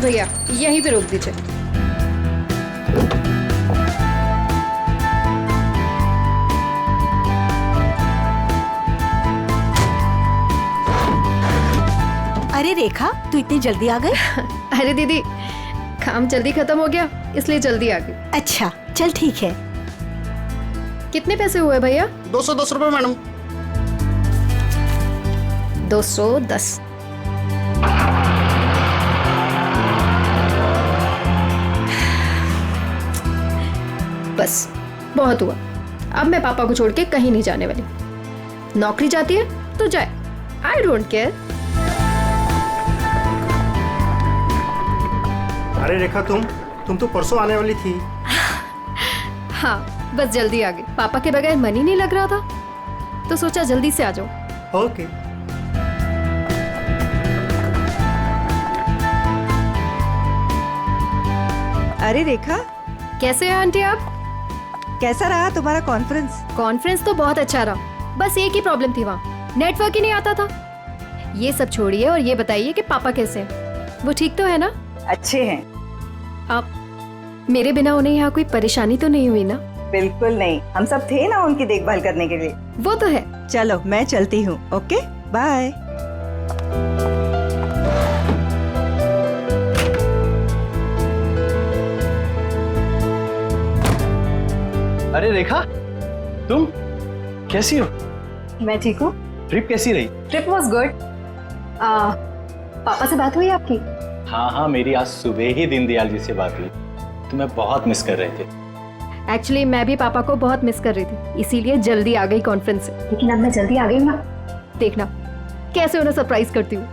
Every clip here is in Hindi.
भैया यहीं पे रोक दीजिए। अरे रेखा, तू इतनी जल्दी आ गई? अरे दीदी, काम जल्दी खत्म हो गया इसलिए जल्दी आ गई। अच्छा चल ठीक है। कितने पैसे हुए भैया? 210 रुपए मैडम। 210। बस बहुत हुआ। अब मैं पापा को छोड़ के कहीं नहीं जाने वाली। नौकरी जाती है तो जाए, आई डोंट केयर। अरे रेखा, तुम तो परसों आने वाली थी। हाँ बस जल्दी आ गई। पापा के बगैर मन ही नहीं लग रहा था तो सोचा जल्दी से आ जाओ। ओके। अरे रेखा, कैसे हैं आंटी आप? कैसा रहा तुम्हारा कॉन्फ्रेंस? कॉन्फ्रेंस तो बहुत अच्छा रहा, बस एक ही प्रॉब्लम थी, वहाँ नेटवर्क ही नहीं आता था। ये सब छोड़िए और ये बताइए कि पापा कैसे हैं? वो ठीक तो है ना? अच्छे हैं। आप मेरे बिना उन्हें यहाँ कोई परेशानी तो नहीं हुई ना? बिल्कुल नहीं, हम सब थे ना उनकी देखभाल करने के लिए। वो तो है। चलो मैं चलती हूँ। Okay bye. अरे रेखा, तुम कैसी हो? मैं ठीक हूँ। ट्रिप कैसी रही? Trip was good. पापा से बात हुई आपकी? हाँ हाँ, मेरी आज सुबह ही दीनदयाल जी से बात हुई। तुम्हें बहुत मिस कर रहे थे। एक्चुअली मैं भी पापा को बहुत मिस कर रही थी, इसीलिए जल्दी आ गई कॉन्फ्रेंस से। लेकिन अब मैं जल्दी आ गई हूँ ना, देखना कैसे उन्हें सरप्राइज करती हूँ।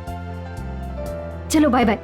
चलो बाय बाय।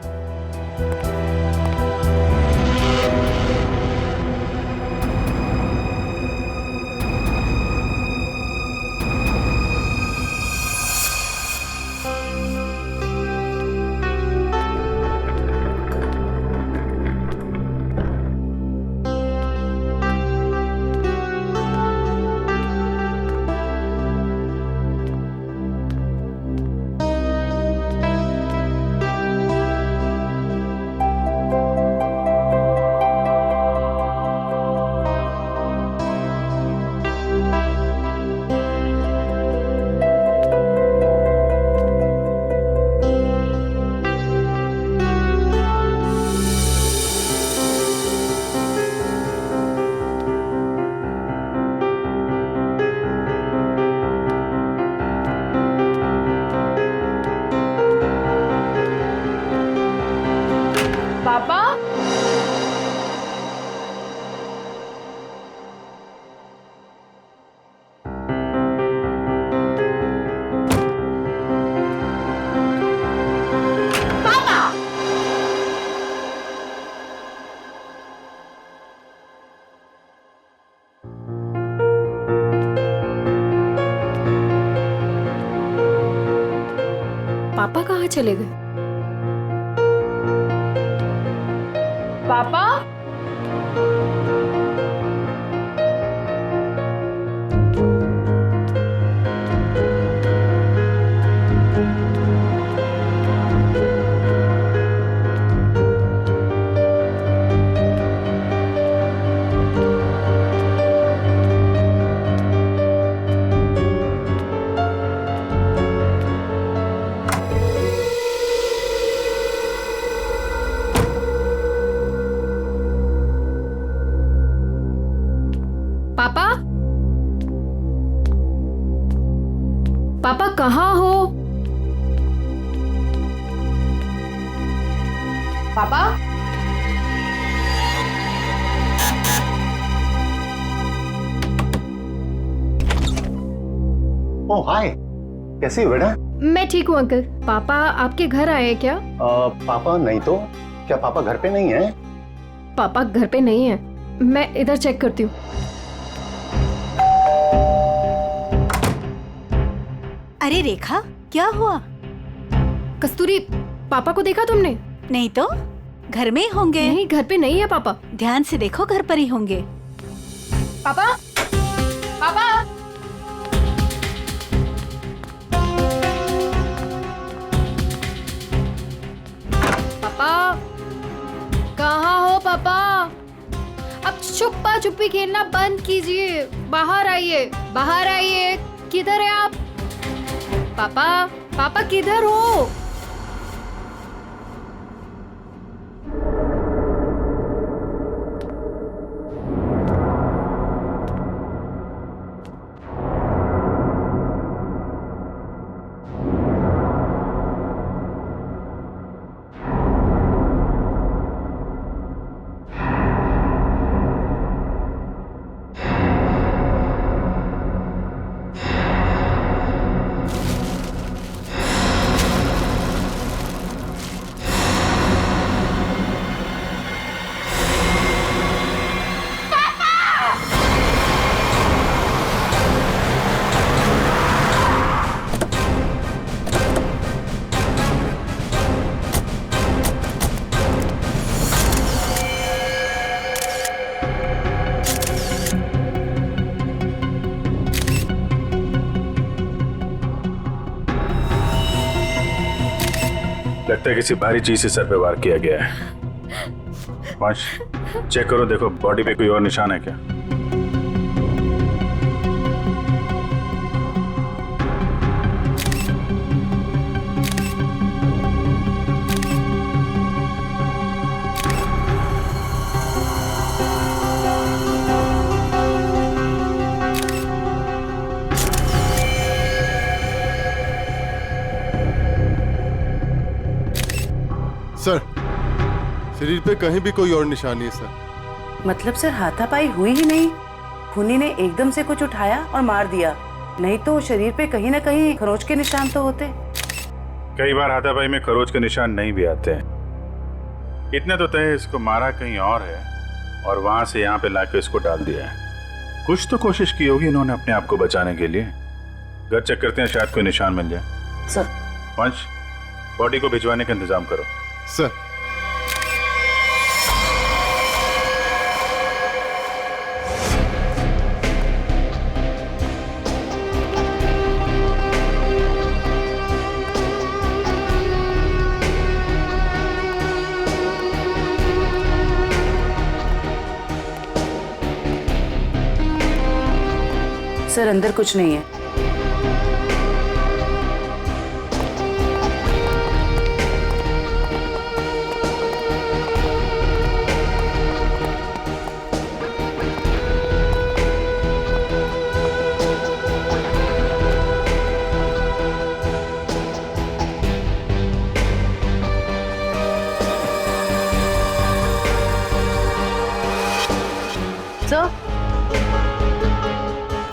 पापा, पापा कहाँ चले गए? पापा, पापा, पापा कहाँ हो? पापा, ओह हाय, कैसी हो बेटा? मैं ठीक हूँ अंकल। पापा आपके घर आए हैं क्या? पापा नहीं तो क्या पापा घर पे नहीं है? पापा घर पे नहीं है, मैं इधर चेक करती हूँ। अरे रेखा, क्या हुआ? कस्तूरी, पापा को देखा तुमने? नहीं तो, घर में ही होंगे। नहीं, घर पे नहीं है पापा। ध्यान से देखो, घर पर ही होंगे। पापा, पापा, पापा, छुपा छुपी खेलना बंद कीजिए, बाहर आइए, बाहर आइए। किधर है आप? पापा, पापा किधर हो? लगता है किसी भारी चीज से सर पे वार किया गया है। वंश, चेक करो, देखो बॉडी पे कोई और निशान है क्या? सर, शरीर पे कहीं भी कोई और निशान नहीं है सर। मतलब सर हाथापाई हुई ही नहीं, खूनी ने एकदम से कुछ उठाया और मार दिया, नहीं तो शरीर पे कहीं ना कहीं खरोच के निशान तो होते। कई बार हाथापाई में खरोच के निशान नहीं भी आते हैं। इतने तो तय इसको मारा कहीं और है और वहां से यहाँ पे लाके इसको डाल दिया है। कुछ तो कोशिश की होगी इन्होंने अपने आप को बचाने के लिए। घर चेक करते हैं, शायद कोई निशान मिल जाए। सर, वंश, बॉडी को भिजवाने का इंतजाम करो। सर, सर अंदर कुछ नहीं है।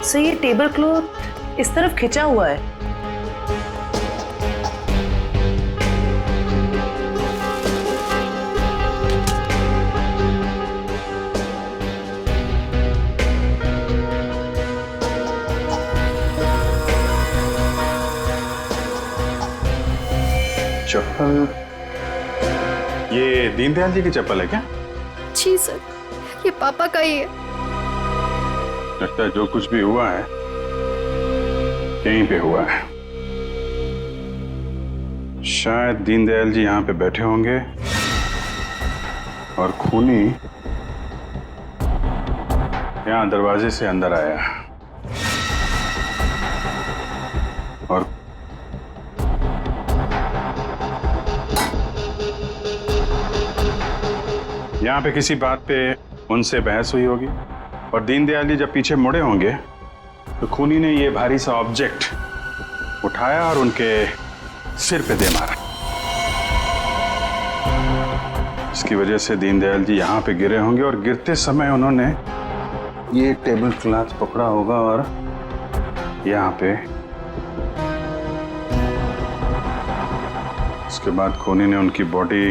सर, ये टेबल क्लॉथ इस तरफ खिंचा हुआ है। चप्पल, ये दीनदयाल जी की चप्पल है क्या? जी सर, ये पापा का ही है। लगता है जो कुछ भी हुआ है यहीं पे हुआ है। शायद दीनदयाल जी यहाँ पे बैठे होंगे और खूनी यहाँ दरवाजे से अंदर आया और यहाँ पे किसी बात पे उनसे बहस हुई होगी और दीनदयाल जी जब पीछे मुड़े होंगे तो खूनी ने ये भारी सा ऑब्जेक्ट उठाया और उनके सिर पे दे मारा। इसकी वजह से दीनदयाल जी यहाँ पे गिरे होंगे और गिरते समय उन्होंने ये टेबल क्लॉथ पकड़ा होगा और यहाँ पे उसके बाद खूनी ने उनकी बॉडी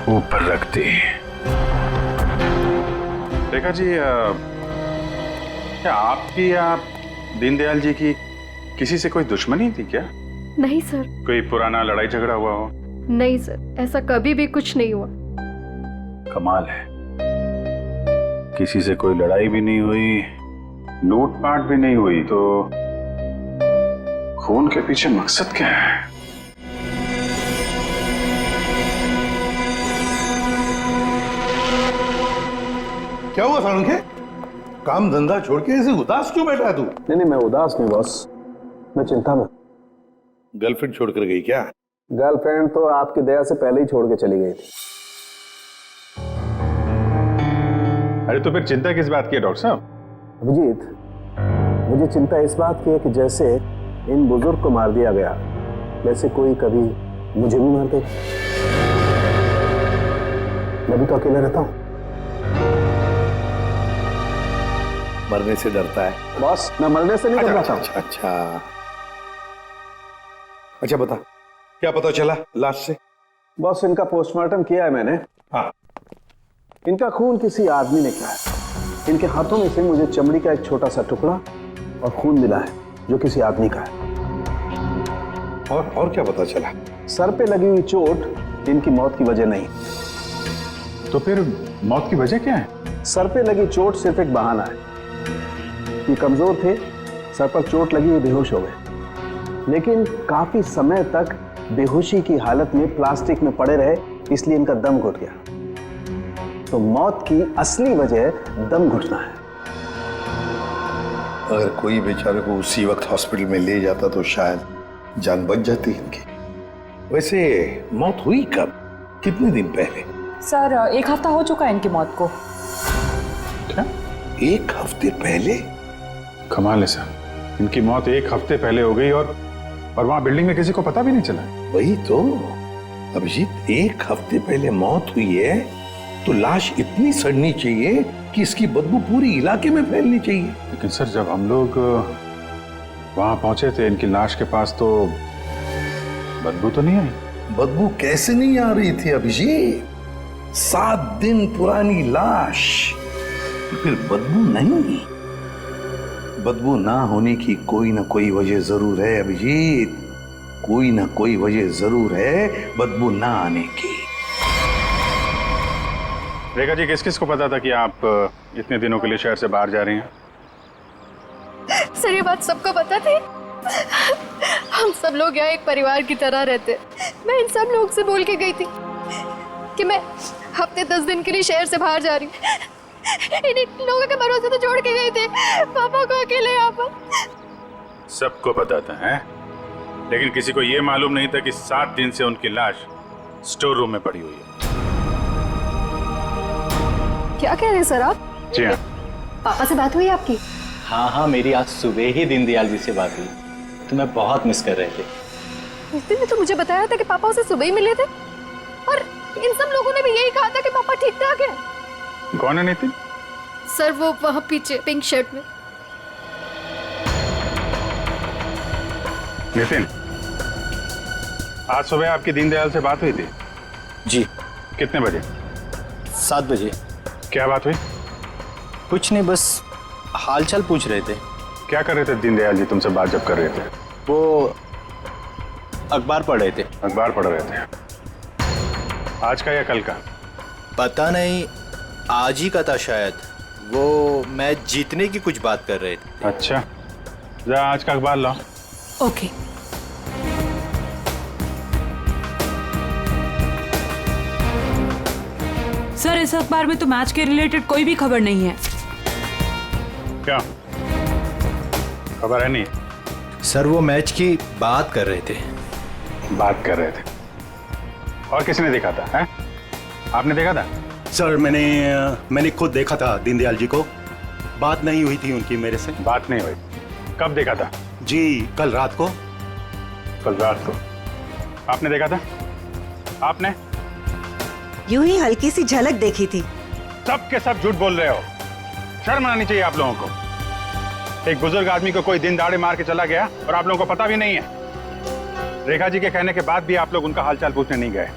ऊपर रख दी। रेखा जी, क्या आपकी या दीनदयाल जी की किसी से कोई दुश्मनी थी क्या? नहीं सर। कोई पुराना लड़ाई झगड़ा हुआ हो? नहीं सर, ऐसा कभी भी कुछ नहीं हुआ। कमाल है, किसी से कोई लड़ाई भी नहीं हुई, लूटपाट भी नहीं हुई, तो खून के पीछे मकसद क्या है? क्या हुआ सारंगे? काम धंधा छोड़ के ऐसे उदास क्यों बैठा है तू? नहीं, मैं उदास नहीं बॉस, मैं चिंता में। गर्लफ्रेंड छोड़कर गई क्या? गर्लफ्रेंड तो आपकी दया से पहले ही छोड़ के चली गई थी। अरे तो फिर चिंता किस बात की है डॉक्टर साहब? अभिजीत, मुझे चिंता इस बात की है कि जैसे इन बुजुर्ग को मार दिया गया, वैसे कोई कभी मुझे भी मार देगा। मैं भी तो अकेला रहता हूँ। मरने से डरता है बॉस, मैं मरने से नहीं डरता हूँ। अच्छा बता, क्या पता चला लाश से? बॉस, इनका पोस्टमार्टम किया है मैंने। हाँ। इनका खून किसी आदमी ने किया है। इनके हाथों में से मुझे चमड़ी का एक छोटा सा टुकड़ा और खून मिला है जो किसी आदमी का है। और क्या पता चला? सर पे लगी हुई चोट इनकी मौत की वजह नहीं। तो फिर मौत की वजह क्या है? सर पे लगी चोट सिर्फ एक बहाना है। ये कमजोर थे, सर पर चोट लगी, बेहोश हो गए, लेकिन काफी समय तक बेहोशी की हालत में प्लास्टिक में पड़े रहे, इसलिए इनका दम घुट गया। तो मौत की असली वजह दम घुटना है। अगर कोई बेचारे को उसी वक्त हॉस्पिटल में ले जाता तो शायद जान बच जाती इनकी। वैसे मौत हुई कब, कितने दिन पहले? सर 1 हफ्ता हो चुका है इनकी मौत को। क्या 1 हफ्ते पहले? कमाल है सर, इनकी मौत 1 हफ्ते पहले हो गई और वहां बिल्डिंग में किसी को पता भी नहीं चला। वही तो अभिजीत, 1 हफ्ते पहले मौत हुई है तो लाश इतनी सड़नी चाहिए कि इसकी बदबू पूरी इलाके में फैलनी चाहिए। लेकिन सर जब हम लोग वहां पहुंचे थे इनकी लाश के पास तो बदबू तो नहीं आई। बदबू कैसे नहीं आ रही थी अभिजीत? 7 दिन पुरानी लाश, फिर बदबू नहीं? बदबू ना होने की कोई ना कोई वजह जरूर है अभिजीत, कोई ना कोई वजह जरूर है बदबू ना आने की। रेखा जी, किस किस को पता था कि आप इतने दिनों के लिए शहर से बाहर जा रही हैं? सर ये बात सबको पता थी। हम सब लोग यहाँ एक परिवार की तरह रहते। मैं इन सब लोग से बोल के गई थी कि मैं हफ्ते 10 दिन के लिए शहर से बाहर जा रही हूँ। इन लोगों के भरोसे तो छोड़ के गए थे पापा को अकेले यहाँ पर। सबको पता था है? लेकिन किसी को यह मालूम नहीं था कि 7 दिन से उनकी लाश स्टोर रूम में पड़ी हुई है। क्या कह रहे हैं सर आप? जी हाँ। पापा से बात हुई आपकी? हाँ, मेरी आज सुबह ही दीनदयाल जी से बात हुई। तुम्हें बहुत मिस कर रहे थे। नितिन ने तो मुझे बताया था कि पापा उसे सुबह ही मिले थे और इन सब लोगों ने भी यही कहा था कि पापा ठीक ठाक है। कौन है नितिन? सर वो वहां पीछे पिंक शर्ट में। नितिन, आज सुबह आपकी दीनदयाल से बात हुई थी? जी। कितने बजे? 7 बजे। क्या बात हुई? कुछ नहीं, बस हालचाल पूछ रहे थे। क्या कर रहे थे दीनदयाल जी तुमसे बात जब कर रहे थे? वो अखबार पढ़ रहे थे। अखबार पढ़ रहे थे? आज का या कल का? पता नहीं, आज ही का था शायद। वो मैच जीतने की कुछ बात कर रहे थे। अच्छा, जा आज का अखबार लाओ। ओके। सर इस अखबार में तो मैच के रिलेटेड कोई भी खबर नहीं है। क्या खबर है? नहीं सर, वो मैच की बात कर रहे थे। बात कर रहे थे? और किसने देखा था? है? आपने देखा था? सर मैंने खुद देखा था दीनदयाल जी को। बात नहीं हुई थी उनकी मेरे से। बात नहीं हुई? कब देखा था? जी कल रात को। कल रात को आपने देखा था? आपने? यूं ही हल्की सी झलक देखी थी। सब के सब झूठ बोल रहे हो। शर्म आनी चाहिए आप लोगों को। एक बुजुर्ग आदमी को कोई दिन दाड़े मार के चला गया और आप लोगों को पता भी नहीं है। रेखा जी के कहने के बाद भी आप लोग उनका हालचाल पूछने नहीं गए।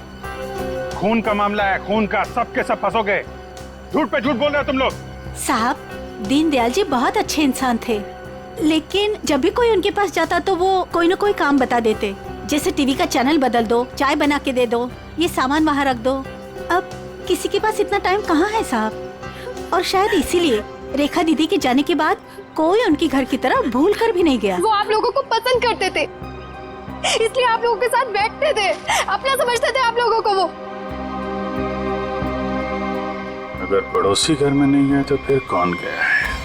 खून का मामला है, खून का, सब के सब फंसोगे। झूठ पे झूठ बोल रहे हो तुम लोग। साहब, दीनदयाल जी बहुत अच्छे इंसान थे, लेकिन जब भी कोई उनके पास जाता तो वो कोई ना कोई काम बता देते, जैसे टीवी का चैनल बदल दो, चाय बना के दे दो, ये सामान वहाँ रख दो। अब किसी के पास इतना टाइम कहाँ है साहब। और शायद इसीलिए रेखा दीदी के जाने के बाद कोई उनकी घर की तरह भूल कर भी नहीं गया। वो आप लोगों को पसंद करते थे, इसलिए आप लोगों के साथ बैठते थे, अपना समझते थे आप लोगों को वो। अगर पड़ोसी घर में नहीं है तो फिर कौन गया है?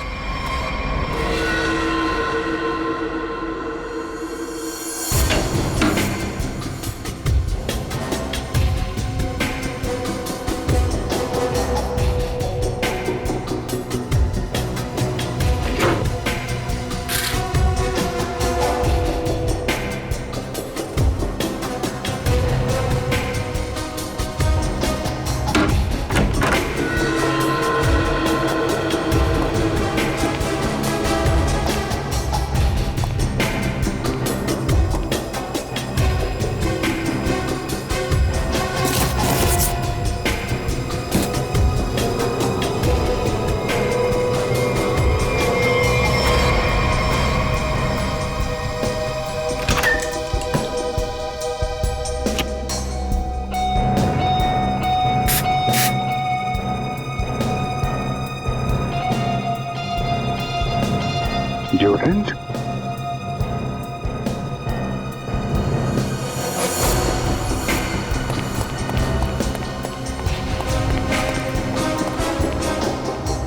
डिओड्रेंट?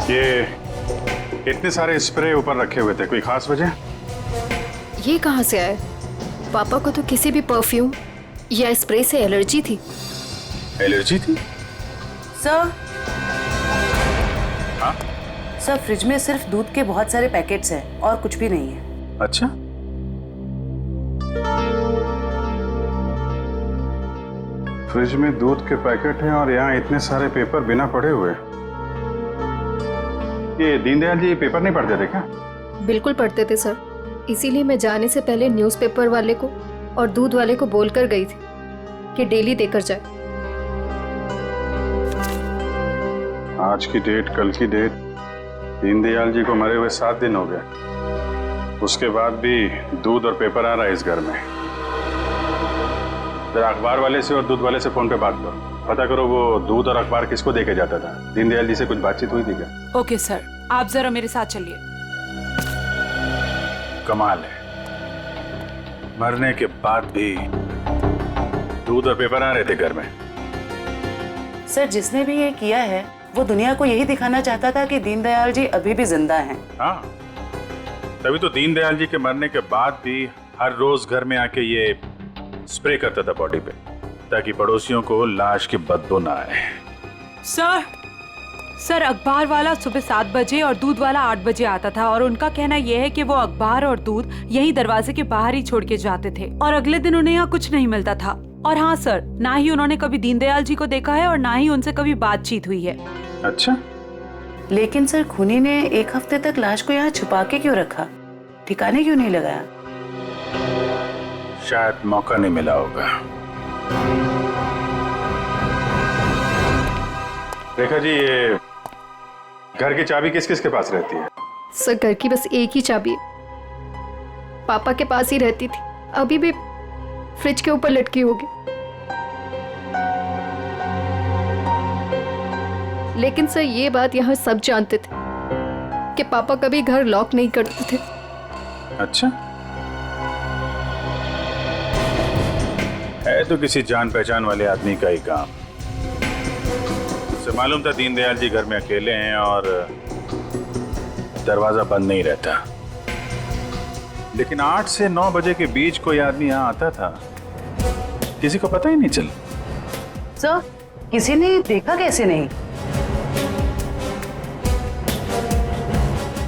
ये इतने सारे स्प्रे ऊपर रखे हुए थे, कोई खास वजह? ये कहाँ से आए? पापा को तो किसी भी परफ्यूम या स्प्रे से एलर्जी थी। एलर्जी थी? सर, हाँ? सर फ्रिज में सिर्फ दूध के बहुत सारे पैकेट्स हैं और कुछ भी नहीं है। अच्छा, फ्रिज में दूध के पैकेट हैं और यहाँ इतने सारे पेपर बिना पढ़े हुए। ये दीनदयाल जी पेपर नहीं पढ़ते थे क्या? बिल्कुल पढ़ते थे सर, इसीलिए मैं जाने से पहले न्यूज़पेपर वाले को और दूध वाले को बोलकर गई थी कि डेली देकर जाए। आज की डेट, कल की डेट, दीनदयाल जी को मरे हुए 7 दिन हो गए। उसके बाद भी दूध और पेपर आ रहा है इस घर में। जरा अखबार वाले से और दूध वाले से फोन पे बात करो, पता करो वो दूध और अखबार किसको देके जाता था। दीनदयाल जी से कुछ बातचीत हुई थी क्या? ओके सर, आप जरा मेरे साथ चलिए। कमाल है, मरने के बाद भी दूध और पेपर आ रहे थे घर में। सर, जिसने भी ये किया है वो दुनिया को यही दिखाना चाहता था कि दीनदयाल जी अभी भी जिंदा हैं। हाँ, तभी तो दीनदयाल जी के मरने के बाद भी हर रोज घर में आके ये स्प्रे करता था बॉडी पे, ताकि पड़ोसियों को लाश की बदबू ना आए। सर अखबार वाला सुबह 7 बजे और दूध वाला 8 बजे आता था और उनका कहना यह है कि वो अखबार और दूध यही दरवाजे के बाहर ही छोड़ के जाते थे और अगले दिन उन्हें यहाँ कुछ नहीं मिलता था। और हाँ सर, ना ही उन्होंने कभी दीनदयाल जी को देखा है और ना ही उनसे कभी बातचीत हुई है। अच्छा, लेकिन सर खूनी ने 1 हफ्ते तक लाश को यहाँ छुपा के क्यों रखा? ठिकाने क्यों नहीं लगाया? शायद मौका नहीं मिला होगा। रेखा जी, ये घर की चाबी किस किस के पास रहती है? सर, घर की बस एक ही चाबी है, पापा के पास ही रहती थी, अभी भी फ्रिज के ऊपर लटकी होगी। लेकिन सर, ये बात यहाँ सब जानते थे कि पापा कभी घर लॉक नहीं करते थे। अच्छा, है तो किसी जान पहचान वाले आदमी का ही काम। उसे मालूम था दीनदयाल जी घर में अकेले हैं और दरवाजा बंद नहीं रहता। लेकिन 8 से 9 बजे के बीच कोई आदमी यहाँ आता था, किसी को पता ही नहीं चला। सर, किसी ने देखा कैसे नहीं?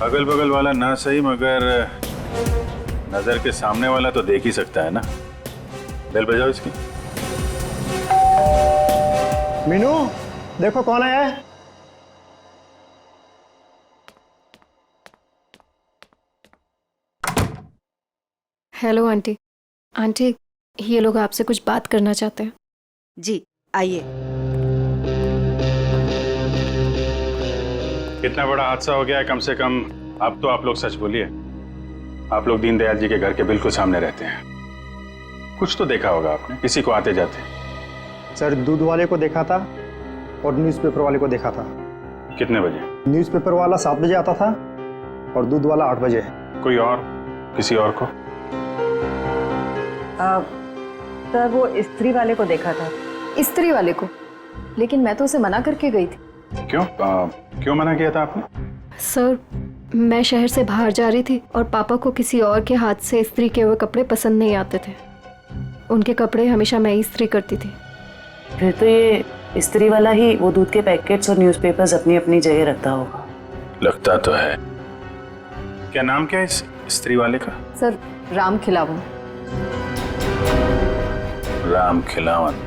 अगल बगल वाला ना सही, मगर नजर के सामने वाला तो देख ही सकता है ना। बेल बजाओ इसकी। मीनू, देखो कौन आया है। Hello aunty. आंटी, ये लोग आपसे कुछ बात करना चाहते हैं। जी, आइए। इतना बड़ा हादसा हो गया है, कम से कम अब तो आप लोग सच बोलिए। आप लोग दीनदयाल जी के घर के बिल्कुल सामने रहते हैं, कुछ तो देखा होगा आपने, किसी को आते जाते। सर, दूध वाले को देखा था और न्यूज़पेपर वाले को देखा था। कितने बजे? न्यूज़पेपर वाला 7 बजे आता था और दूध वाला 8 बजे। कोई और, किसी और को? सर, वो स्त्री वाले को देखा था। स्त्री वाले को? लेकिन मैं तो उसे मना करके गई थी। क्यों मना किया था आपने? सर, मैं शहर से बाहर जा रही थी और पापा को किसी और के हाथ से इस्त्री किए हुए कपड़े पसंद नहीं आते थे। उनके कपड़े हमेशा मैं इस्त्री करती थी। फिर तो ये इस्त्री वाला ही वो दूध के पैकेट्स और न्यूज़पेपर्स अपनी अपनी जगह रखता होगा। लगता तो है। क्या नाम क्या है इस इस्त्री वाले का? सर, राम खिलावन। राम खिलावन।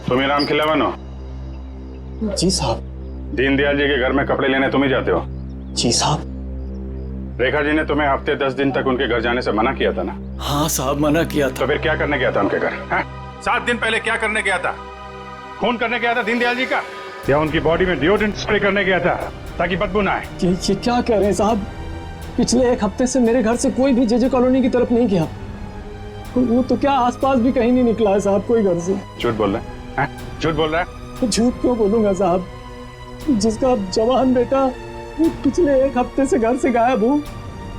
तुम ही राम खिलावन हो? जी साहब। दीनदयाल जी के घर में कपड़े लेने तुम ही जाते हो? जी साहब। रेखा जी ने तुम्हें हफ्ते 10 दिन तक उनके घर जाने से मना किया था ना? हाँ साहब, मना किया था। तो फिर क्या करने गया था उनके घर? 7 दिन पहले क्या करने गया था? खून करने गया था दीनदयाल जी का, या उनकी बॉडी में डिओड्रेंट स्प्रे करने गया था ताकि बदबू ना आए? ये क्या कह रहे हैं साहब? पिछले 1 हफ्ते से मेरे घर से कोई भी जेजे कॉलोनी की तरफ नहीं गया। वो तो क्या आसपास भी कहीं नहीं निकला है साहब कोई घर से। झूठ बोल रहा है? झूठ बोल रहा है? झूठ क्यों बोलूंगा साहब? जिसका जवान बेटा वो पिछले 1 हफ्ते से घर से गायब हो,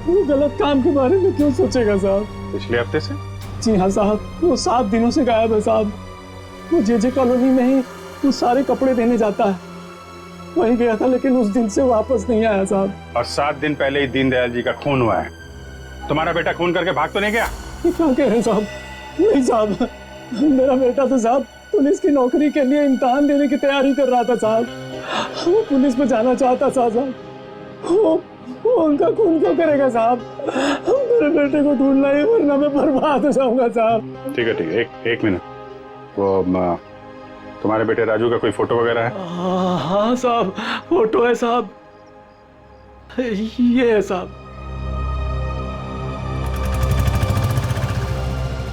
वो गलत काम के बारे में क्यों सोचेगा साहब? पिछले हफ्ते से? जी हाँ साहब, वो 7 दिनों से गायब है साहब। वो जेजे कॉलोनी में ही वो सारे कपड़े देने जाता है, वहीं गया था लेकिन उस दिन से वापस नहीं आया साहब। और 7 दिन पहले ही दीनदयाल जी का खून हुआ है। तुम्हारा बेटा खून करके भाग तो नहीं गया? ये क्या कह रहे हैं साहब? नहीं साहब, मेरा बेटा तो साहब पुलिस की नौकरी के लिए इम्तिहान देने की तैयारी कर रहा था साहब। वो पुलिस में जाना चाहता था साहब। वो उनका खून क्यों करेगा साहब? मेरे बेटे को ढूंढना है वरना मैं बर्बाद हो जाऊंगा साहब। ठीक है, एक मिनट। वो तुम्हारे बेटे राजू का कोई फोटो वगैरह है? हाँ साहब, फोटो है साहब, ये है साहब।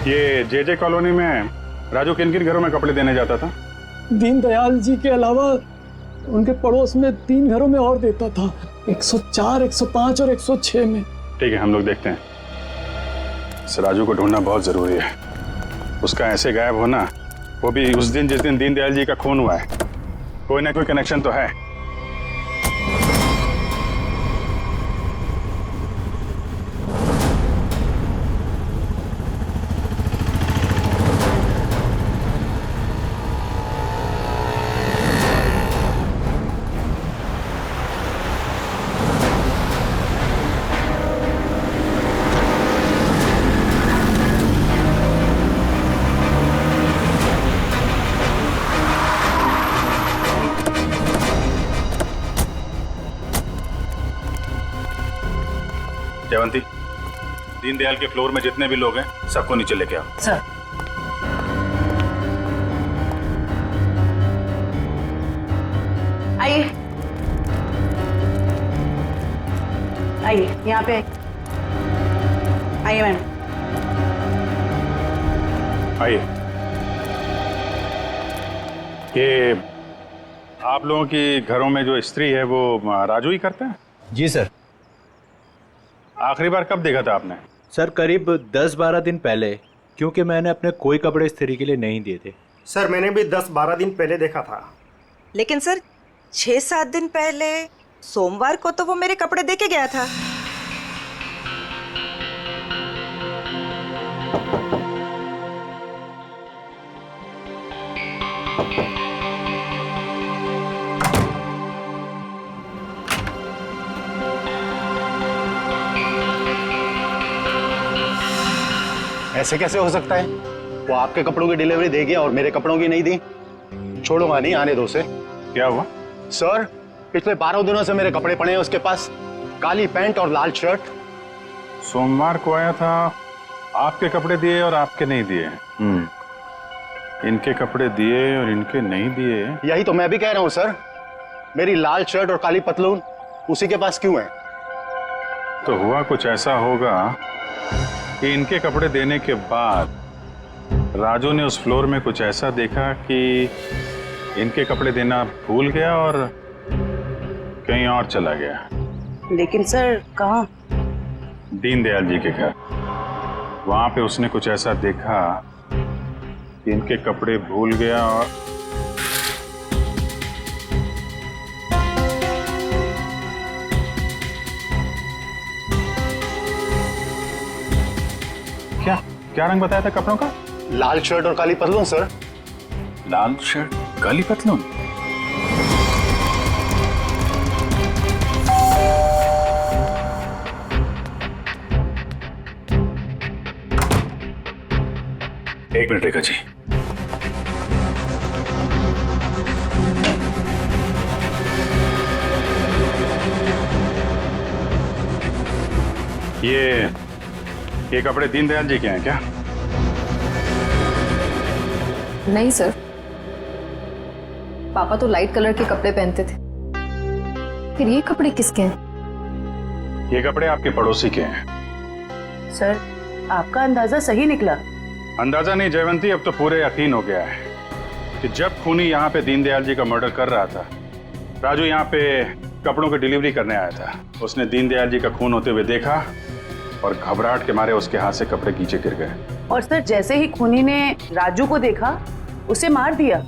ये जेजे कॉलोनी में राजू किन किन घरों में कपड़े देने जाता था? दीनदयाल जी के अलावा उनके पड़ोस में 3 घरों में और देता था, 104, 105 और 106 में। ठीक है, हम लोग देखते हैं। इस राजू को ढूंढना बहुत जरूरी है। उसका ऐसे गायब होना, वो भी उस दिन जिस दिन दीनदयाल जी का खून हुआ है, कोई ना कोई कनेक्शन तो है। जयवंती, दीनदयाल के फ्लोर में जितने भी लोग हैं सबको नीचे लेके आओ। सर। आइए आइए, यहाँ पे आइए मैम। आइए। ये आप लोगों की घरों में जो स्त्री है वो राजू ही करते हैं? जी सर। आखिरी बार कब देखा था आपने? सर करीब 10-12 दिन पहले, क्योंकि मैंने अपने कोई कपड़े इस्त्री के लिए नहीं दिए थे। सर मैंने भी 10-12 दिन पहले देखा था। लेकिन सर 6-7 दिन पहले सोमवार को तो वो मेरे कपड़े दे के गया था। ऐसे कैसे हो सकता है? वो आपके कपड़ों की डिलीवरी दे गया और मेरे कपड़ों की नहीं दी। छोड़ूंगा नहीं, आने दो उसे। क्या हुआ? सर, पिछले 12 दिनों से मेरे कपड़े पड़े हैं उसके पास, काली पैंट और लाल शर्ट। सोमवार को आया था, आपके कपड़े दिए और आपके नहीं दिए। इनके कपड़े दिए और इनके नहीं दिए। यही तो मैं भी कह रहा हूँ सर। मेरी लाल शर्ट और काली पतलून उसी के पास क्यों है? तो हुआ कुछ ऐसा होगा कि इनके कपड़े देने के बाद राजू ने उस फ्लोर में कुछ ऐसा देखा कि इनके कपड़े देना भूल गया और कहीं और चला गया। लेकिन सर कहाँ? दीनदयाल जी के घर। वहां पे उसने कुछ ऐसा देखा कि इनके कपड़े भूल गया और क्या रंग बताया था कपड़ों का? लाल शर्ट और काली पतलून सर। लाल शर्ट काली पतलून। एक मिनट रेखा जी। ये कपड़े दीनदयाल जी के हैं क्या? नहीं सर, पापा तो लाइट कलर के कपड़े पहनते थे। फिर ये कपड़े किसके हैं? ये कपड़े आपके पड़ोसी के हैं। सर, आपका अंदाजा सही निकला। अंदाजा नहीं जयवंती, अब तो पूरे यकीन हो गया है कि जब खूनी यहाँ पे दीनदयाल जी का मर्डर कर रहा था, राजू यहाँ पे कपड़ों की डिलीवरी करने आया था। उसने दीनदयाल जी का खून होते हुए देखा और घबराहट के मारे उसके हाथ से कपड़े नीचे गिर गए। और सर, जैसे ही खूनी ने राजू को देखा, उसे मार दिया।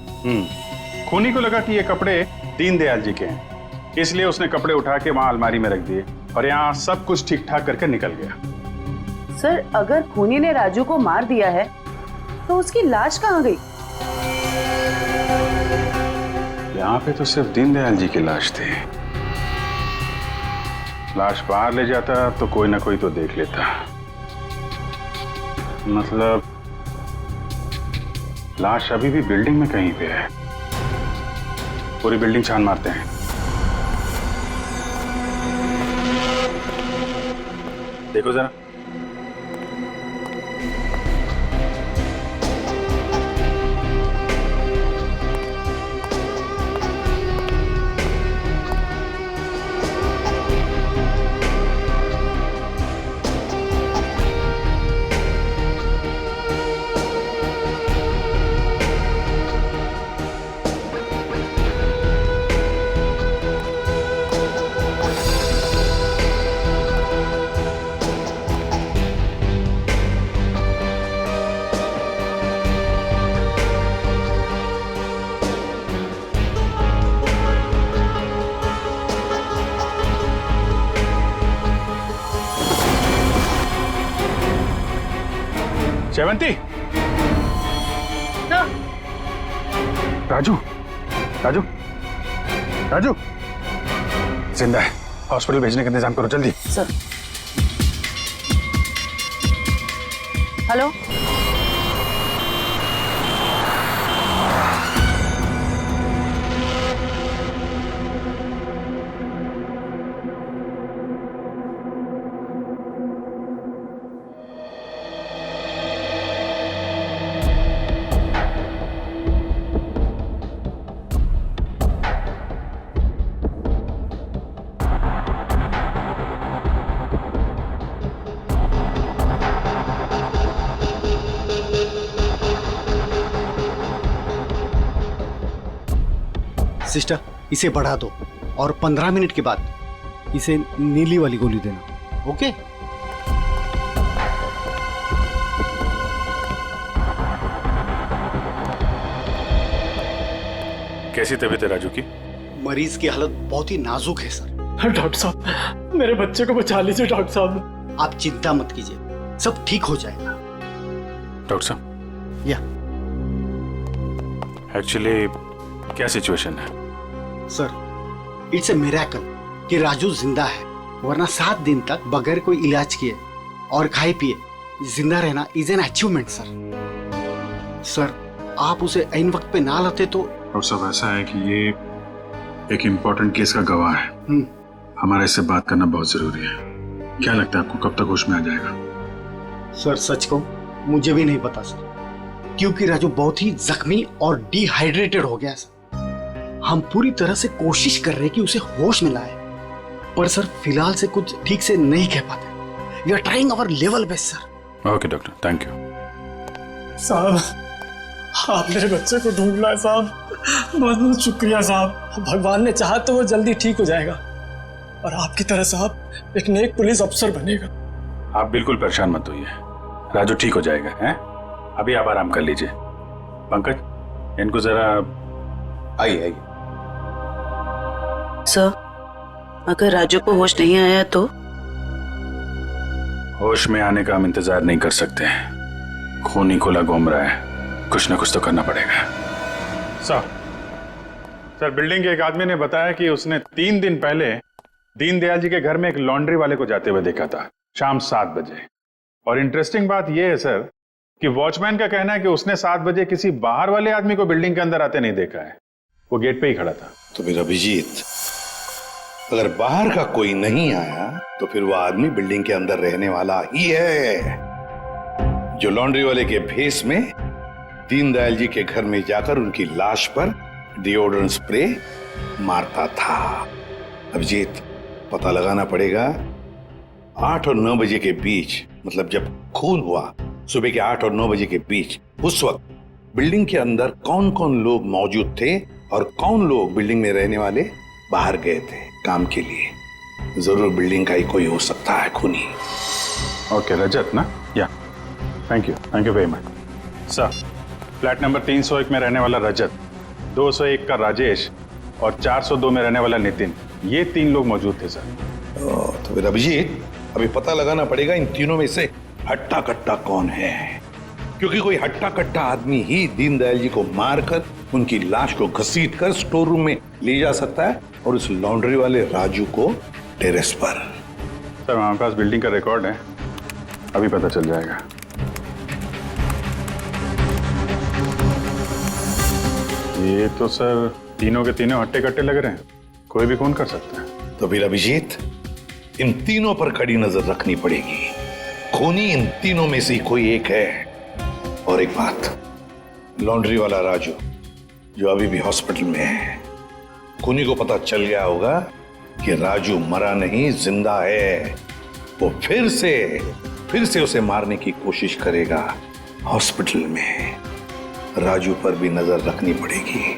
खूनी को लगा कि ये कपड़े दीनदयाल जी के हैं, इसलिए उसने कपड़े उठा के वहां अलमारी में रख दिए और यहाँ सब कुछ ठीक ठाक करके निकल गया। सर, अगर खूनी ने राजू को मार दिया है तो उसकी लाश कहाँ गई? यहाँ पे तो सिर्फ दीनदयाल जी की लाश थी। लाश बाहर ले जाता तो कोई ना कोई तो देख लेता। मतलब लाश अभी भी बिल्डिंग में कहीं पे है। पूरी बिल्डिंग छान मारते हैं। देखो जरा। जयवंती, राजू, राजू, राजू जिंदा है। हॉस्पिटल भेजने का इंतजाम करो जल्दी। सर। हेलो। सिस्टर, इसे बढ़ा दो और 15 मिनट के बाद इसे नीली वाली गोली देना। ओके? कैसी तबीयत है राजू की? मरीज की हालत बहुत ही नाजुक है सर। डॉक्टर साहब, मेरे बच्चे को बचा लीजिए डॉक्टर साहब। आप चिंता मत कीजिए, सब ठीक हो जाएगा। डॉक्टर साहब, या एक्चुअली क्या सिचुएशन है? सर, इट्स ए मिरेकल कि राजू जिंदा है, वरना 7 दिन तक बगैर कोई इलाज किए और खाए पिए जिंदा रहना is an achievement sir. Sir, आप उसे ऐन वक्त पे ना लाते तो। और सब ऐसा है कि ये एक इम्पोर्टेंट केस का गवाह है। हमारा इससे बात करना बहुत जरूरी है। क्या लगता है आपको कब तक होश में आ जाएगा? सर, सच कहूं मुझे भी नहीं पता सर, क्योंकि राजू बहुत ही जख्मी और डिहाइड्रेटेड हो गया सर। हम पूरी तरह से कोशिश कर रहे हैं कि उसे होश में लाए, पर सर फिलहाल से कुछ ठीक से नहीं कह पाते। We are trying our level best sir. Okay doctor, thank you. साहब, आप मेरे बच्चे को ढूंढ लाए साहब। बहुत बहुत शुक्रिया साहब। भगवान ने चाहा तो वो जल्दी ठीक हो जाएगा और आपकी तरह साहब एक नेक पुलिस अफसर बनेगा। आप बिल्कुल परेशान मत होइए, राजू ठीक हो जाएगा। हैं? अभी आप आराम कर लीजिए। पंकज, इनको जरा। आइए आइए। सर, अगर राजू को होश नहीं आया तो? होश में आने का हम इंतजार नहीं कर सकते। खून ही खुला घूम रहा है, कुछ ना कुछ तो करना पड़ेगा। सर बिल्डिंग के एक आदमी ने बताया कि उसने 3 दिन पहले दीनदयाल जी के घर में एक लॉन्ड्री वाले को जाते हुए देखा था शाम 7 बजे। और इंटरेस्टिंग बात यह है सर कि वॉचमैन का कहना है कि उसने 7 बजे किसी बाहर वाले आदमी को बिल्डिंग के अंदर आते नहीं देखा है, वो गेट पे ही खड़ा था। तो फिर अभिजीत, अगर बाहर का कोई नहीं आया तो फिर वो आदमी बिल्डिंग के अंदर रहने वाला ही है, जो लॉन्ड्री वाले के भेस में दीनदयाल जी के घर में जाकर उनकी लाश पर डिओड्रेंट स्प्रे मारता था। अभिजीत, पता लगाना पड़ेगा 8 और 9 बजे के बीच, मतलब जब खून हुआ सुबह के 8 और 9 बजे के बीच, उस वक्त बिल्डिंग के अंदर कौन कौन लोग मौजूद थे और कौन लोग बिल्डिंग में रहने वाले बाहर गए थे काम के लिए। जरूर बिल्डिंग का ही कोई हो सकता है खूनी। ओके रजत ना, या thank you very much sir. Flat number 301 में रहने वाला रजत, 201 का राजेश और 402 में रहने वाला नितिन, ये 3 लोग मौजूद थे सर। तो फिर अभिजीत, अभी पता लगाना पड़ेगा इन तीनों में से हट्टा कट्टा कौन है, क्योंकि कोई हट्टा कट्टा आदमी ही दीनदयाल जी को मारकर उनकी लाश को घसीट कर स्टोर रूम में ले जा सकता है और उस लॉन्ड्री वाले राजू को टेरेस पर। सर हमारे पास बिल्डिंग का रिकॉर्ड है, अभी पता चल जाएगा। ये तो सर तीनों के तीनों हट्टे कट्टे लग रहे हैं, कोई भी खून कर सकता है। तो फिर अभिजीत, इन तीनों पर कड़ी नजर रखनी पड़ेगी, खूनी इन तीनों में से कोई एक है। और एक बात, लॉन्ड्री वाला राजू जो अभी भी हॉस्पिटल में है, खूनी को पता चल गया होगा कि राजू मरा नहीं जिंदा है, वो फिर से उसे मारने की कोशिश करेगा हॉस्पिटल में। राजू पर भी नजर रखनी पड़ेगी।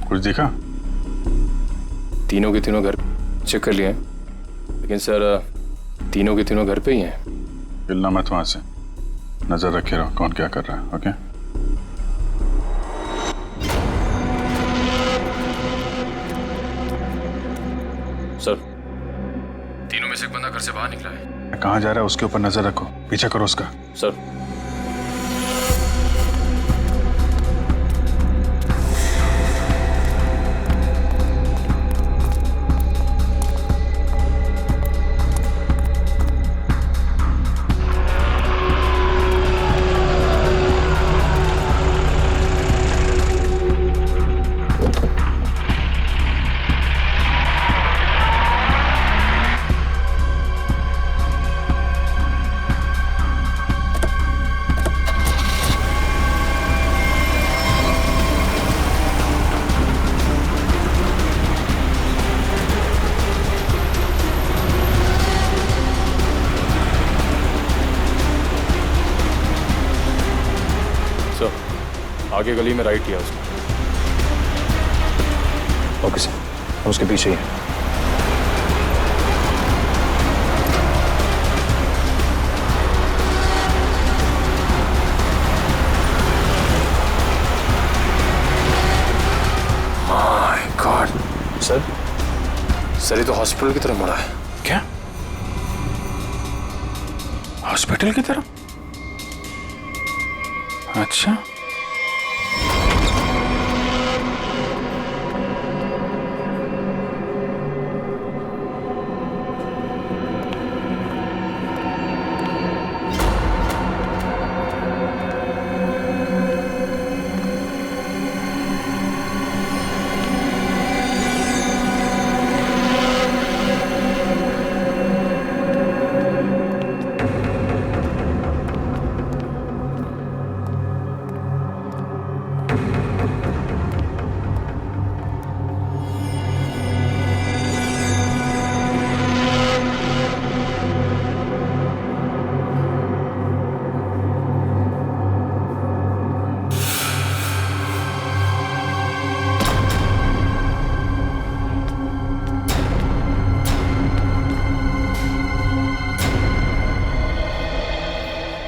कुछ दिखा? तीनों के तीनों घर चेक कर लिए हैं, लेकिन सर तीनों के तीनों घर पे ही हैं। हिलना मत वहां से, नजर रखे रहो कौन क्या कर रहा है। ओके सर, तीनों में से एक बंदा घर से बाहर निकला है। कहाँ जा रहा है उसके ऊपर नजर रखो, पीछा करो उसका। सर आगे गली में राइट किया उसने। ओके सर, हम उसके पीछे ही हैं। माय गॉड सर ये तो हॉस्पिटल की तरफ मुड़ा है। क्या हॉस्पिटल की तरफ? अच्छा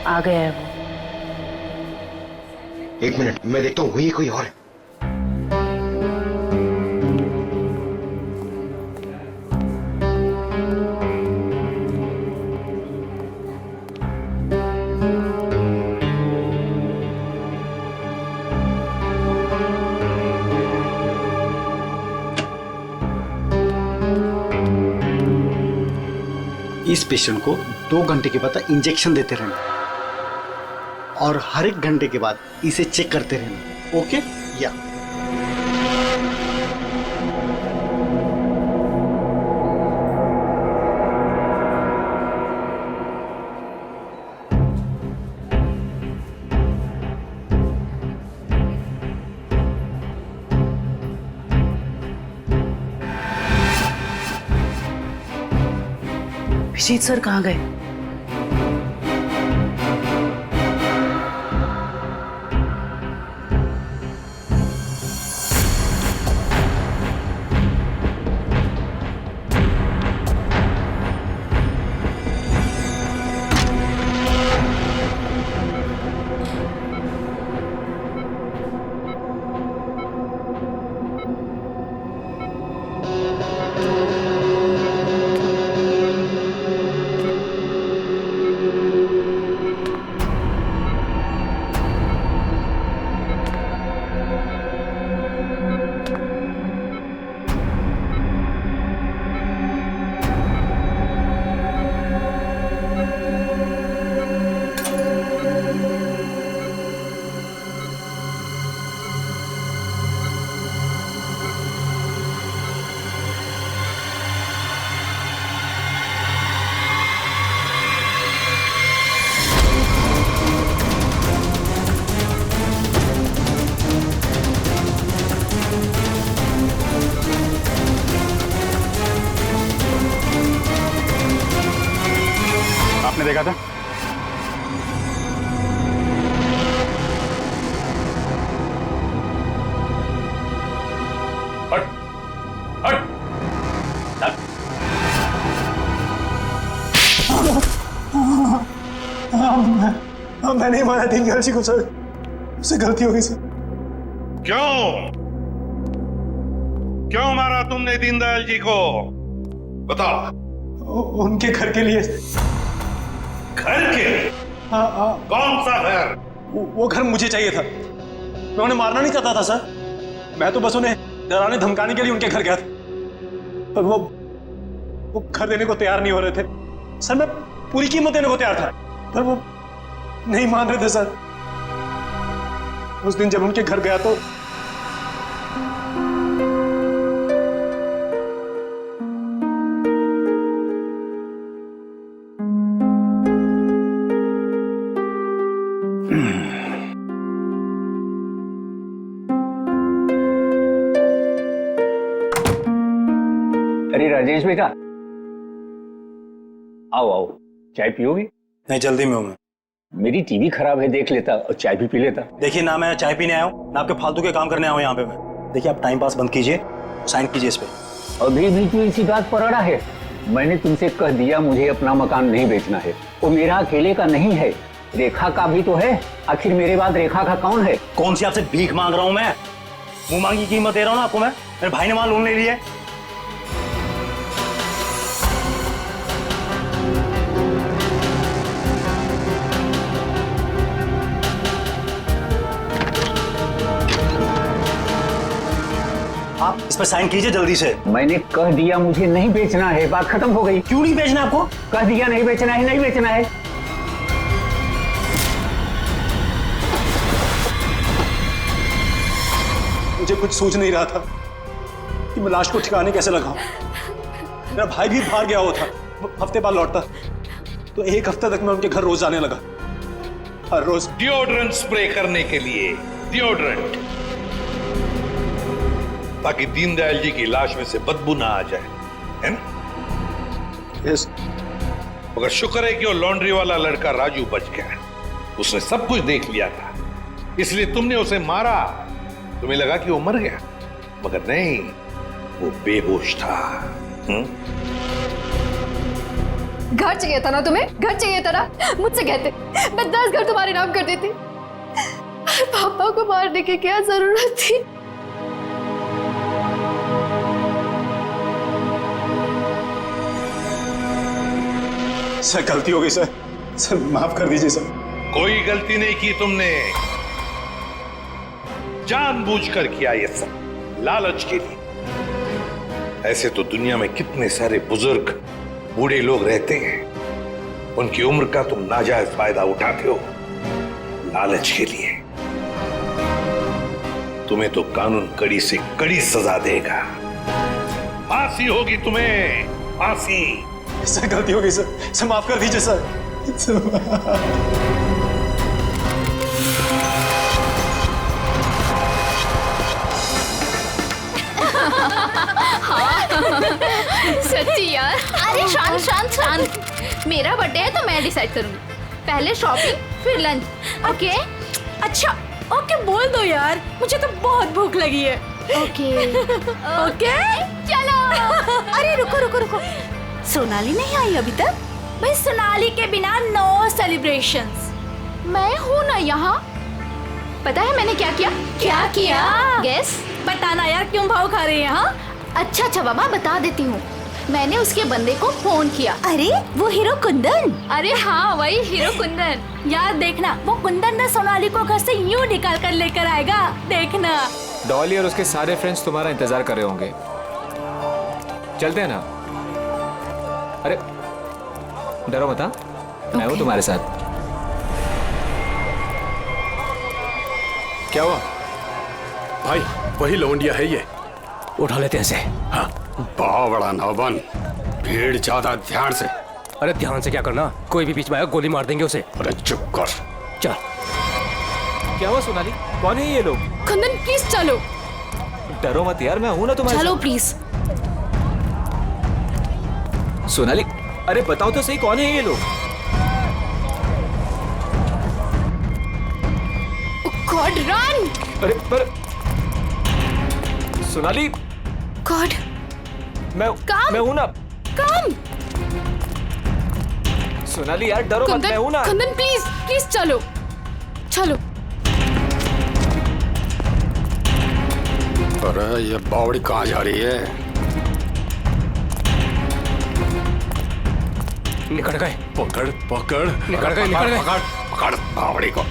आ गया है वो। एक मिनट, मैं देखता हूँ वही कोई और है। इस पेशेंट को 2 घंटे के बाद इंजेक्शन देते रहना और हर 1 घंटे के बाद इसे चेक करते रहना। ओके या अभिजीत सर कहाँ गए? आपने देखा था? हट, हट, हट। मैं नहीं मारा दीनदयाल जी को सर, उससे गलती हो गई सर। क्यों क्यों मारा तुमने दीनदयाल जी को? बताओ। उनके घर के लिए। घर के? हाँ। कौन सा घर? वो घर मुझे चाहिए था। मैं उन्हें मारना नहीं चाहता था सर, मैं तो बस उन्हें डराने धमकाने के लिए उनके घर गया था, पर वो घर देने को तैयार नहीं हो रहे थे सर। मैं पूरी कीमत देने को तैयार था, पर वो नहीं मान रहे थे सर। उस दिन जब उनके घर गया तो अरे राजेश बेटा, आओ आओ, चाय पियोगे? नहीं, जल्दी में हूं मैं। मेरी टीवी खराब है, देख लेता और चाय भी पी लेता। देखिए ना, मैं चाय पीने आया हूँ ना आपके फालतू के काम करने आया हूँ यहाँ पे मैं। देखिए आप टाइम पास बंद कीजिए, साइन कीजिए इस पे। अभी भी तू इसी बात पर अड़ा है? मैंने तुमसे कह दिया मुझे अपना मकान नहीं बेचना है। वो मेरा अकेले का नहीं है, रेखा का भी तो है। आखिर मेरे बाद रेखा का कौन है? कौन सी आपसे भीख मांग रहा हूँ मैं? मुंह मांगी कीमत दे रहा हूँ ना आपको मैं। मेरे भाई ने वहां लोन ले लिया है। आप इस पर साइन कीजिए जल्दी से। मैंने कह दिया मुझे नहीं बेचना है, बात खत्म हो गई। क्यों नहीं बेचना आपको? कह दिया नहीं बेचना है, नहीं बेचना है। मुझे कुछ सूझ नहीं रहा था कि मैं लाश को ठिकाने कैसे लगाऊं। मेरा भाई भी बाहर गया हुआ था, हफ्ते बाद लौटता, तो 1 हफ्ते तक मैं उनके घर रोज जाने लगा, हर रोज। डिओड्रेंट स्प्रे करने के लिए, डिओड्रेंट, ताकि दीनदयाल जी की लाश में से बदबू ना आ जाए, है ना? यस। मगर शुक्र है कि वो लॉन्ड्री वाला लड़का राजू बच गया। उसने सब कुछ देख लिया था, इसलिए तुमने उसे मारा। तुम्हें लगा कि वो मर गया, मगर नहीं, वो बेहोश था। घर चाहिए था ना तुम्हें, घर चाहिए था ना, मुझसे कहते मैं 10 घर तुम्हारे नाम कर देती। पापा को मारने की क्या जरूरत थी? सर गलती हो गई सर, सर माफ कर दीजिए सर। कोई गलती नहीं की तुमने, जानबूझकर किया ये सब, लालच के लिए। ऐसे तो दुनिया में कितने सारे बुजुर्ग बूढ़े लोग रहते हैं, उनकी उम्र का तुम नाजायज फायदा उठाते हो लालच के लिए। तुम्हें तो कानून कड़ी से कड़ी सजा देगा, फांसी होगी तुम्हें, फांसी। सर गलती हो गई सर माफ कर दीजिए सर। सच्ची यार। अरे शांत शांत शांत, मेरा बर्थडे है तो मैं डिसाइड करूंगी। पहले शॉपिंग फिर लंच, ओके? अच्छा ओके बोल दो यार, मुझे तो बहुत भूख लगी है। ओके ओके चलो। अरे रुको रुको रुको, सोनाली नहीं आई अभी तक? भाई सोनाली के बिना नो सेलिब्रेशंस। मैं हूँ ना यहाँ। पता है मैंने क्या किया? क्या किया? गेस। बताना यार, क्यों भाव खा रहे हैं? हाँ अच्छा अच्छा बाबा बता देती हूँ। मैंने उसके बंदे को फोन किया। अरे वो हीरो कुंदन? अरे हाँ वही हीरो कुंदन। यार देखना, वो कुंदन ना सोनाली को घर से यूं निकाल कर लेकर आएगा, देखना। डॉली और उसके सारे फ्रेंड्स तुम्हारा इंतजार कर रहे होंगे, चलते हैं ना? अरे डरो मत, मैं हूँ तुम्हारे साथ। क्या हुआ भाई? वही लौंडिया है ये, उठा लेते हैं इसे। हाँ बड़ा नौबन, भीड़ ज्यादा, ध्यान से। अरे ध्यान से क्या करना, कोई भी बीच में आया गोली मार देंगे उसे। अरे चुप कर। चल। क्या हुआ सोनाली, कौन है ये लोग? कुंदन प्लीज चलो। डरो मत यार, मैं हूं ना तुम्हारे साथ। चलो प्लीज। सोनाली अरे बताओ तो सही, कौन है ये लोग? God run. अरे पर सोनाली। गॉड मैं हूं ना। कम। सोनाली यार डरो मत, मैं हूं ना। कुंदन प्लीज प्लीज चलो चलो। अरे ये बावड़ी कहाँ जा रही है? निकल गए। पकड़ पकड़, निकल गए, निकल गए। पकड़ पकड़ बावड़ी को।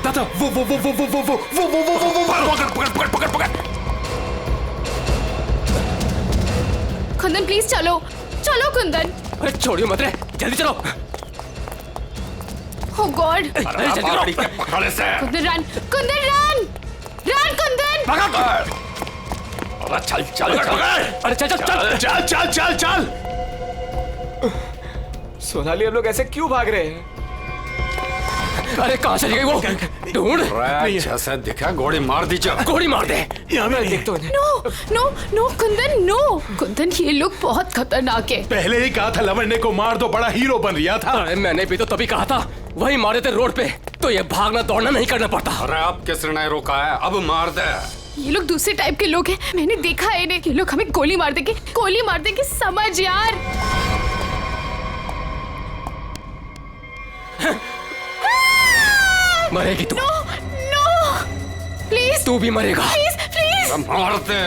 दादा वो पकड़ पकड़ पकड़। कुंदन प्लीज चलो चलो कुंदन। अरे छोड़ियो मत रे, जल्दी चलो। Oh God! अरे जल्दी करो। पकड़ इसे। Kundan run, Kundan run, run Kundan. पकड़। अरे चल चल चल। अरे चल चल चल चल चल चल चल। सोनाली हम लोग ऐसे क्यों भाग रहे हैं? अरे कहाँ चली गई वो? ढूंढ। जैसे दिखा गोली मार दीजिए। गोली मार दे। यहाँ मैं देख तो no no no Kundan no. Kundan ये लोग बहुत खतरनाक है। पहले ही कहा था लवंडे को मार दो, बड़ा हीरो बन रहा था। अरे मैंने भी तो तभी कहा था, वही मारे थे रोड पे, तो ये भागना दौड़ना नहीं करना पड़ता। अरे अब किसने नहीं रोका है, अब मार दे। ये लोग दूसरे टाइप के लोग हैं, मैंने देखा है इन्हें। ये लोग हमें गोली मार देंगे, समझ यार। मरेगी तू। No no please. तू भी मरेगा। Please please. मार दे।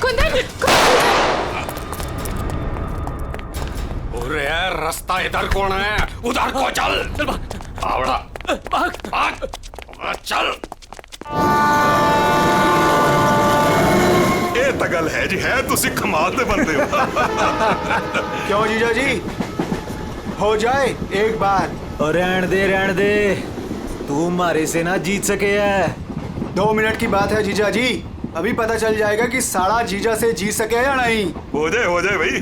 कुंदन अरे रास्ता इधर कौन है? उधर को चल। आवड़ा भाग चल। ਇਹ ਤਾਂ ਗੱਲ ਹੈ ਜੀ, ਹੈ ਤੁਸੀਂ ਕਮਾਲ ਦੇ ਬੰਦੇ ਹੋ। क्यों जीजा जी, हो जाए एक बार। और रहन दे, तू मारे से ना जीत सके है। 2 मिनट की बात है जीजा जी, अभी पता चल जाएगा कि साड़ा जीजा से जीत सके या नहीं। हो जाए भाई।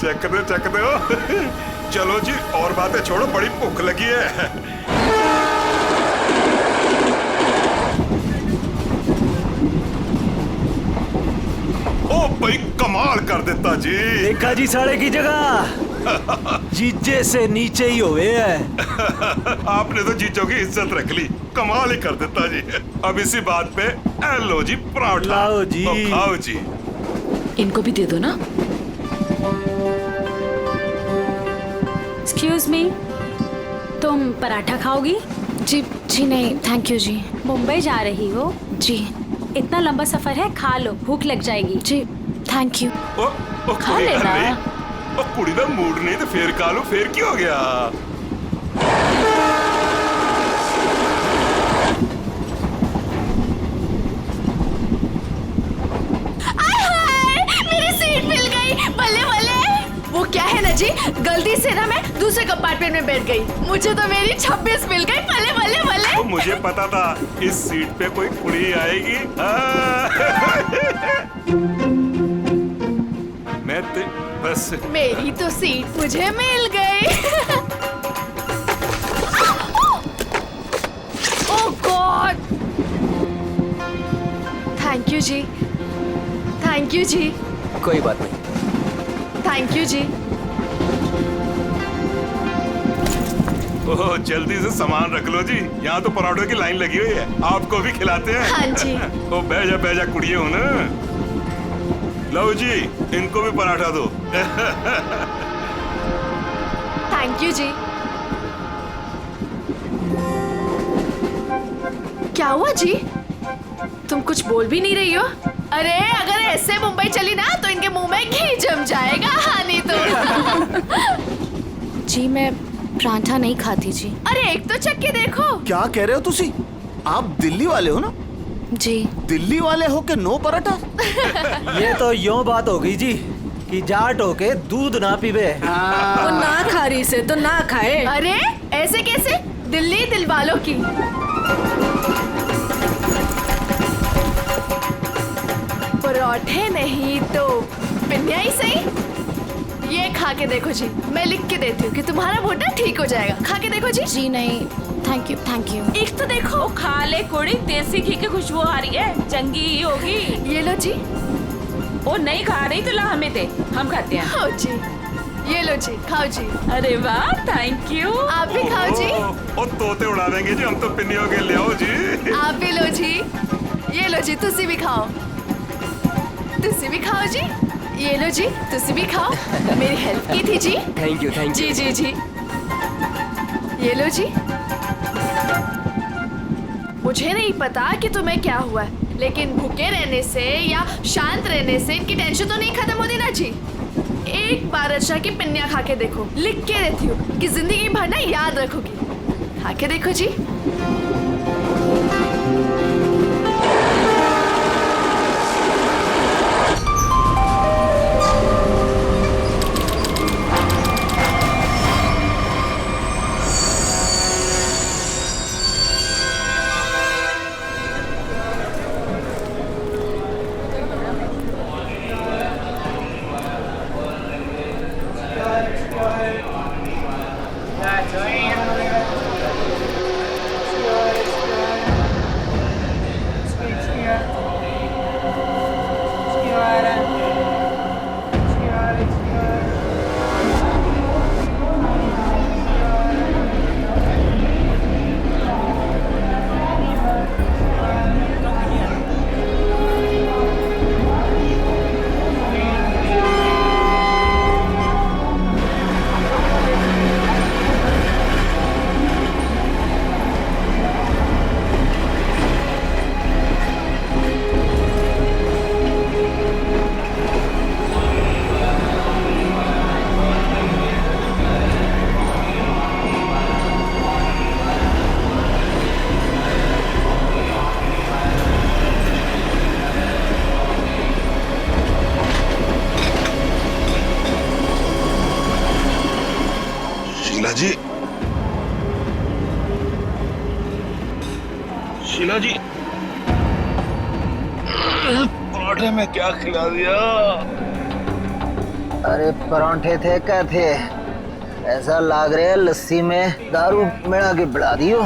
चक दे हो। चलो जी और बातें छोड़ो, बड़ी भूख लगी है। ओ भाई कमाल कर देता जी। देखा जी साढ़े की जगह जीजे से नीचे ही हुए है। आपने तो जीजों की इज्जत रख ली, कमाल ही कर देता जी। अब इसी बात पे लो जी पराठा। लाओ जी। तो खाओ जी। इनको भी दे दो ना। एक्सक्यूज मी, तुम पराठा खाओगी? जी जी नहीं थैंक यू जी। मुंबई जा रही हो? जी। इतना लंबा सफर है, खा लो, भूख लग जाएगी। जी थैंक यू। खा लेना। कुड़ी दा मूड नहीं तो फिर खा लो, फिर क्या हो गया? मेरी सीट मिल गई, बल्ले बल्ले। वो क्या है ना जी, गलती से ना मैं दूसरे कंपार्टमेंट में बैठ गई, मुझे तो मेरी 26 मिल गई। बल्ले बल्ले बल्ले। तो मुझे पता था इस सीट पे कोई कुड़ी आएगी। मैं बस मेरी तो सीट मुझे मिल गई। ओह गॉड, थैंक यू जी, थैंक यू जी। कोई बात नहीं। थैंक यू जी। ओह जल्दी से सामान रख लो जी, यहाँ तो पराठों की लाइन लगी हुई है, आपको भी खिलाते हैं। हाँ जी। ओ बैजा बैजा कुड़िए हो ना। लो जी, इनको भी पराठा दो। थैंक यू जी। क्या हुआ जी, तुम कुछ बोल भी नहीं रही हो? अरे अगर ऐसे मुंबई चली ना तो इनके मुंह में घी जम जाएगा। हाँ नहीं तो। जी मैं पराठा नहीं खाती जी। अरे एक तो चख के देखो। क्या कह रहे हो तुसी? आप दिल्ली वाले हो ना? जी। दिल्ली वाले हो के नो पराठा? ये तो यूं बात हो गई जी कि जाट हो के दूध ना पीवे। वो ना खा रही से तो ना खाए। अरे ऐसे कैसे, दिल्ली दिल वालों की। पराठे नहीं तो पिन्निया ही सही। ये खा के देखो जी, मैं लिख के देती हूँ कि तुम्हारा भुट्टा ठीक हो जाएगा। खा के देखो जी। जी नहीं थैंक यू थैंक यू। एक तो देखो। खा ले कुड़ी, देसी घी की खुशबू आ रही है, चंगी ही होगी। ये लो जी। वो नहीं खा रही तो ला हमें दे, हम खाते हैं। खाओ जी, ये लो जी, खाओ जी। अरे वाह थैंक यू। आप भी खाओ जी। ओ तोते उड़ा देंगे जी, हम तो पिन्नियों के ले आओ जी। आप भी लो जी, ये लो जी, तुसी भी खाओ, तुसी भी खाओ जी। ये लो जी, तुसी भी खाओ, मेरी हेल्प की थी जी। थैंक यू जी जी जी। ये लो जी। मुझे नहीं पता कि तुम्हें क्या हुआ है, लेकिन भूखे रहने से या शांत रहने से इनकी टेंशन तो नहीं खत्म होती ना जी। एक बार अच्छा की पिन्निया खा के देखो, लिख के देती हूँ कि जिंदगी भर ना याद रखोगी। खा के देखो जी। शीला जी, शीला जी, पराठे में क्या खिला दिया? अरे परांठे थे क्या थे, ऐसा लाग रहा है लस्सी में दारू मिला के बढ़ा दियो।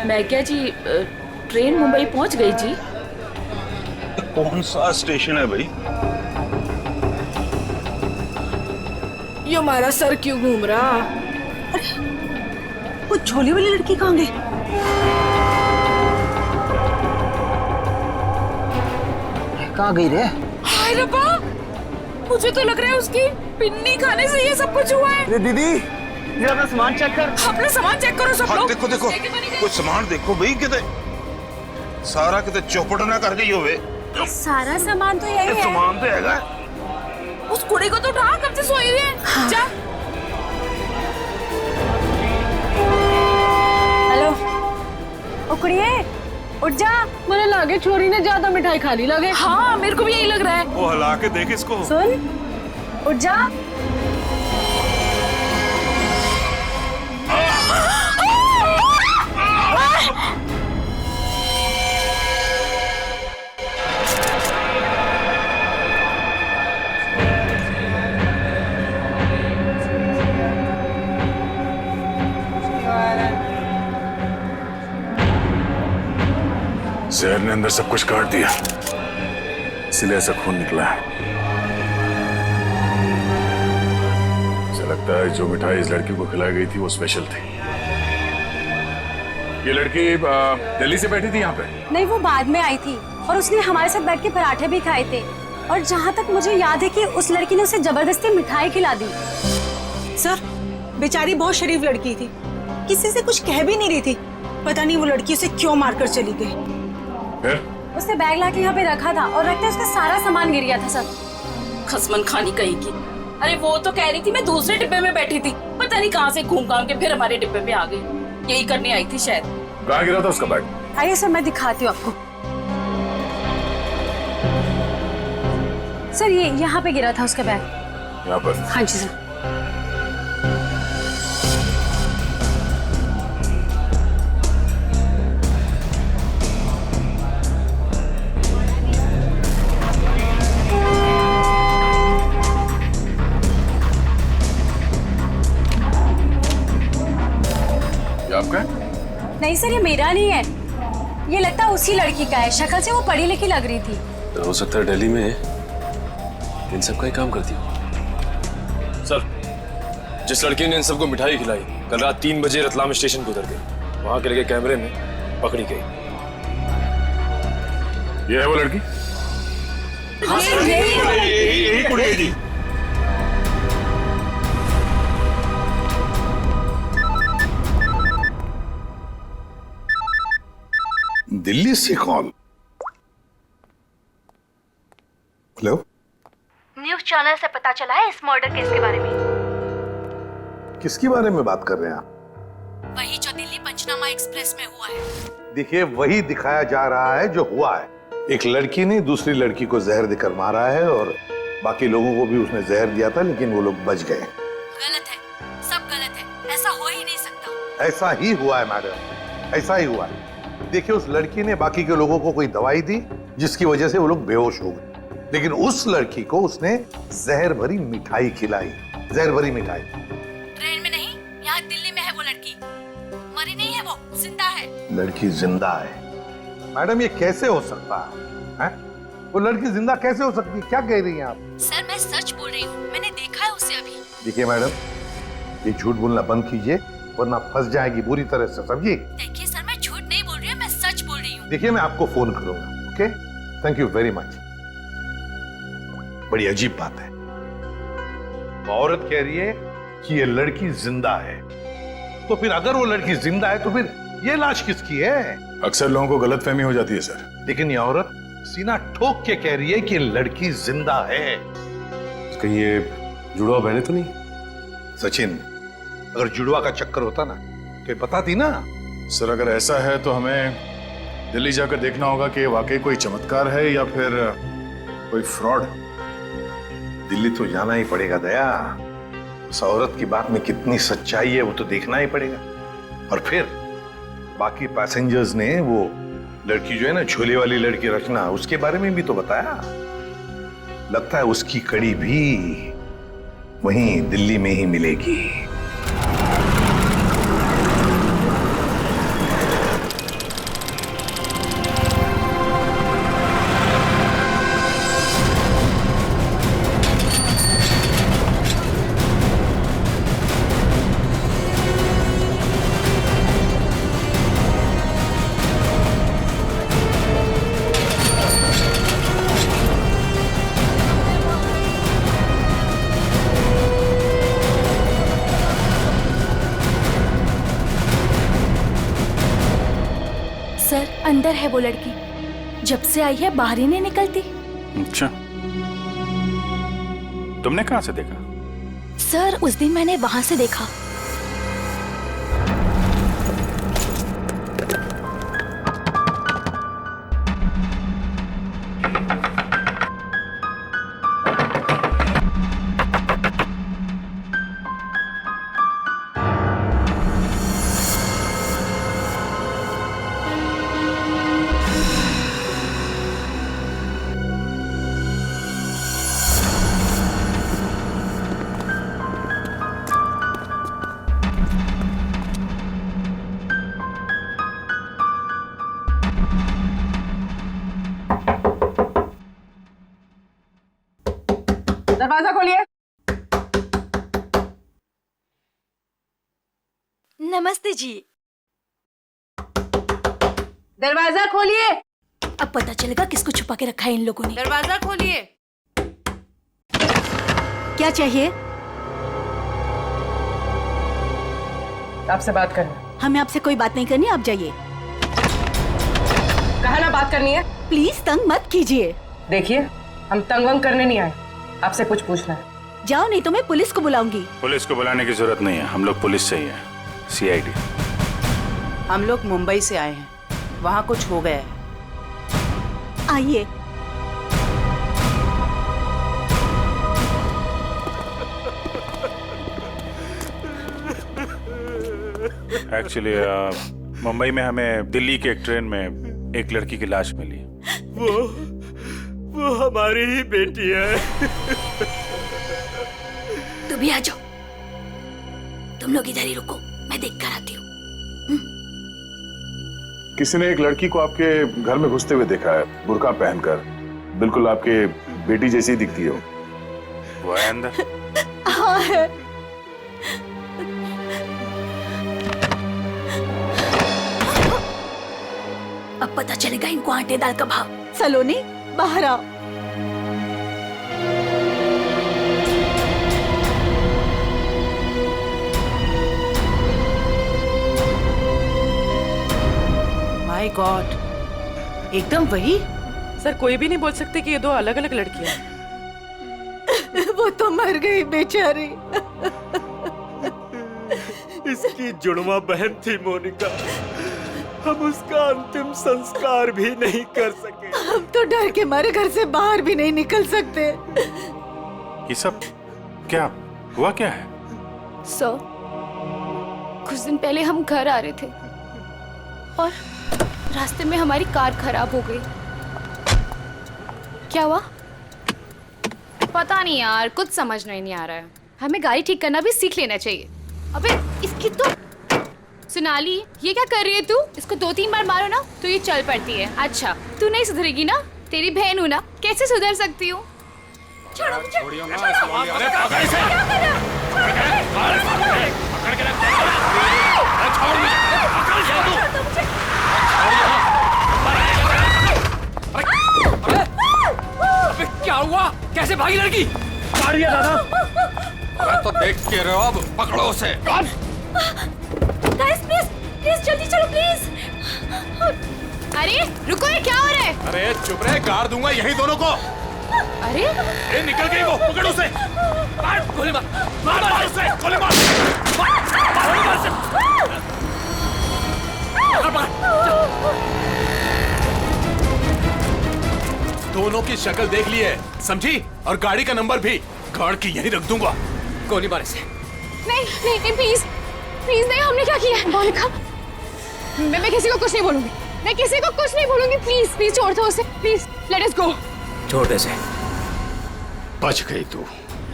मैं क्या जी, ट्रेन मुंबई पहुंच गई जी। कौन सा स्टेशन है भाई? ये हमारा सर क्यों घूम रहा? वो झोली वाली लड़की कहाँ गई? कहाँ गई रे? हाय रब्बा, मुझे तो लग रहा है उसकी पिन्नी खाने से ये सब कुछ हुआ है। अरे दीदी, ये अपना सामान चेक कर। अपना सामान चेक करो सब लोग। देखो देखो, कुछ सामान देखो भाई, कितने सारा कितने चौपट ना कर गई होवे। सारा सामान तो यही है। सामान तो हैगा। उस कुड़ी को तो उठा, कब से सोई हुई है। हाँ। जा। हेलो, ओ कुड़िए, उठ जा। मुझे लगे छोरी ने ज्यादा मिठाई खा ली लगे। हाँ, मेरे को भी यही लग रहा है। वो हिला के देख इसको। सुन, उठ जा। जहर ने अंदर सब कुछ काट दिया, इसलिए ऐसा खून निकला है। मुझे लगता है जो मिठाई इस लड़की को खिलाई गई थी वो स्पेशल थी। ये लड़की दिल्ली से बैठी थी यहाँ पे? नहीं, वो बाद में आई थी और उसने हमारे साथ बैठ के पराठे भी खाए थे। और जहाँ तक मुझे याद है कि उस लड़की ने उसे जबरदस्ती मिठाई खिला दी। सर, बेचारी बहुत शरीफ लड़की थी, किसी से कुछ कह भी नहीं रही थी। पता नहीं वो लड़की उसे क्यों मारकर चली गई। फिर? उसने बैग लाके यहाँ पे रखा था और रखते उसका सारा सामान गिर गया था सब। खसमन खानी कहीं की। अरे वो तो कह रही थी मैं दूसरे डिब्बे में बैठी थी, पता नहीं कहाँ से घूम घाम के फिर हमारे डिब्बे पे आ गई। यही करने आई थी शायद। कहाँ गिरा था उसका बैग? आइए सर, मैं दिखाती हूँ आपको। सर, ये यहाँ पे गिरा था उसका बैग। यहाँ पर? हाँ जी सर। आपका? नहीं सर, ये मेरा नहीं है, ये लगता है उसी लड़की का है। शक्ल से वो पढ़ी लिखी लग रही थी। तो हो सकता है दिल्ली में इन सब का ही काम करती हो। सर, जिस लड़की ने इन सबको मिठाई खिलाई कल रात 3 बजे रतलाम स्टेशन पे उतर गई, वहां के लगे कैमरे में पकड़ी गई। ये है वो लड़की? यही कुड़ी है जी। दिल्ली से कॉल। हेलो, न्यूज़ चैनल से पता चला है इस मर्डर केस के बारे में। किसके बारे में बात कर रहे हैं आप? वही जो दिल्ली पंचनामा एक्सप्रेस में हुआ है। देखिए, वही दिखाया जा रहा है जो हुआ है। एक लड़की ने दूसरी लड़की को जहर देकर मारा है और बाकी लोगों को भी उसने जहर दिया था, लेकिन वो लोग बच गए। गलत है, सब गलत है, ऐसा हो ही नहीं सकता। ऐसा ही हुआ है मैडम, ऐसा ही हुआ है। देखिए, उस लड़की ने बाकी के लोगों को कोई दवाई दी जिसकी वजह से वो लोग बेहोश हो गए, लेकिन उस लड़की को उसने जहर भरी मिठाई खिलाई। जहर भरी मिठाई। ट्रेन में नहीं, यहाँ दिल्ली में है वो लड़की। मरी नहीं है, वो जिंदा है। लड़की जिंदा है? मैडम, ये कैसे हो सकता है? वो लड़की जिंदा कैसे हो सकती है? क्या कह रही हैं आप? सर, मैं सच बोल रही हूँ, मैंने देखा है उसे अभी। देखिए मैडम, ये झूठ बोलना बंद कीजिए वरना फंस जाएगी बुरी तरह से, समझिए? देखिए सर, मैं झूठ नहीं बोल रही हूँ, मैं सच बोल रही हूँ। देखिए, मैं आपको फोन करूंगा। Okay, thank you very much. बड़ी अजीब बात है, औरत कह रही है कि ये लड़की जिंदा है, तो फिर अगर वो लड़की जिंदा है तो फिर ये लाश किसकी है? अक्सर लोगों को गलतफहमी हो जाती है सर। लेकिन ये औरत सीना ठोक के कह रही है कि लड़की जिंदा है। कहीं ये जुड़वा बहने तो नहीं? सचिन, अगर जुड़वा का चक्कर होता ना तो ये बताती ना। सर, अगर ऐसा है तो हमें दिल्ली जाकर देखना होगा कि वाकई कोई चमत्कार है या फिर कोई फ्रॉड। दिल्ली तो जाना ही पड़ेगा दया। उस औरत की बात में कितनी सच्चाई है वो तो देखना ही पड़ेगा। और फिर बाकी पैसेंजर्स ने वो लड़की जो है ना, झोले वाली लड़की रचना, उसके बारे में भी तो बताया। लगता है उसकी कड़ी भी वहीं दिल्ली में ही मिलेगी। अंदर है वो लड़की, जब से आई है बाहर ही नहीं निकलती। अच्छा, तुमने कहाँ से देखा? सर उस दिन मैंने वहां से देखा। दरवाजा खोलिए। नमस्ते जी। दरवाजा खोलिए। अब पता चलेगा किसको छुपा के रखा है इन लोगों ने। दरवाजा खोलिए। क्या चाहिए? आपसे बात करना। हमें आपसे कोई बात नहीं करनी, आप जाइए। कहा ना बात करनी है। प्लीज तंग मत कीजिए। देखिए, हम तंग वंग करने नहीं आए, आपसे कुछ पूछना है। जाओ, नहीं तो मैं पुलिस को बुलाऊंगी। पुलिस को बुलाने की जरूरत नहीं है, हम लोग पुलिस से ही हैं, CID। हम लोग मुंबई से आए हैं, वहाँ कुछ हो गया है। आइए। एक्चुअली मुंबई में हमें दिल्ली के एक ट्रेन में एक लड़की की लाश मिली। वो हमारी ही बेटी है। तुम भी आ जाओ, तुम लोग इधर ही रुको, मैं देख कर आती हूँ। किसी ने एक लड़की को आपके घर में घुसते हुए देखा है, बुर्का पहनकर, बिल्कुल आपके बेटी जैसी दिखती हो। वो है अंदर? हाँ है। अब पता चलेगा इनको आटे दाल का भाव। सलोनी बाहर आओ। माय गॉड, एकदम वही। सर कोई भी नहीं बोल सकते कि ये दो अलग अलग लड़कियां हैं। वो तो मर गई बेचारी। इसकी जुड़वा बहन थी मोनिका, हम उसका अंतिम संस्कार भी नहीं कर सके। हम तो डर के मारे घर से बाहर भी नहीं निकल सकते। ये सब क्या हुआ? क्या है? सर, कुछ दिन पहले हम घर आ रहे थे और रास्ते में हमारी कार खराब हो गई। क्या हुआ? पता नहीं यार, कुछ समझ नहीं आ रहा है। हमें गाड़ी ठीक करना भी सीख लेना चाहिए। अबे इसकी तो सोनाली, ये क्या कर रही है तू? इसको 2-3 बार मारो ना तो ये चल पड़ती है। अच्छा, तू नहीं सुधरेगी ना? तेरी बहन हूँ ना, कैसे सुधर सकती हूँ? छोड़ो मुझे। छोड़ियो ना, अरे पकड़ इसे। पकड़ के रख। अरे छोड़ मुझे। पकड़ जा तू। अबे क्या हुआ? कैसे भागी लड़की? मार दिया दादा। अरे तो देख के रहो, अब पकड़ो उसे। गाइस प्लीज जल्दी चलो प्लीज। अरे रुको, ये क्या हो रहा है? अरे चुप रहे, गाड़ दूंगा यही दोनों को। अरे निकल गई वो, पकड़ उसे। मार, गोली मार, मार उसे, गोली मार, गोली मार उसे। दोनों की शक्ल देख ली है, समझी? और गाड़ी का नंबर भी गाड़ की यहीं रख दूंगा। गोली मार इसे। नहीं प्लीज नहीं, हमने क्या किया है? मोनिका, मैं किसी को कुछ नहीं बोलूंगी, मैं किसी को कुछ नहीं बोलूंगी। प्लीज छोड़ दो उसे, प्लीज लेट अस गो। छोड़ दे इसे। बच गई तू,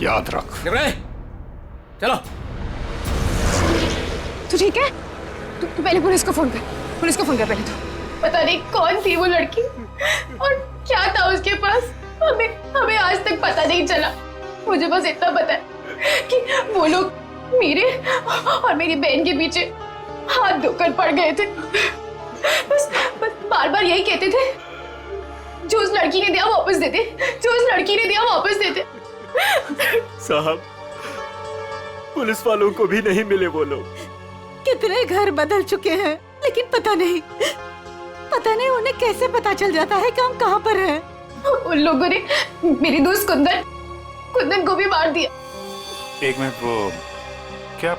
याद रख। चलो। तू ठीक है? तू पहले पुलिस को फोन कर पहले तो। पता नहीं कौन थी वो लड़की और क्या था उसके पास, हमें आज तक पता नहीं चला। मुझे बस इतना पता है कि वो लोग मेरे और मेरी बहन के पीछे हाथ धोकर पड़ गए थे। बस बार बार यही कहते थे, जो उस लड़की ने दिया वापस देते, जो उस लड़की ने दिया वापस देते। साहब, पुलिस वालों को भी नहीं मिले वो लोग। कितने घर बदल चुके हैं, लेकिन पता पता नहीं उन्हें कैसे पता चल जाता है कि हम कहाँ पर हैं। उन लोगों ने मेरी दोस्त कुंदन को भी मार दिया। एक मिनट, वो क्या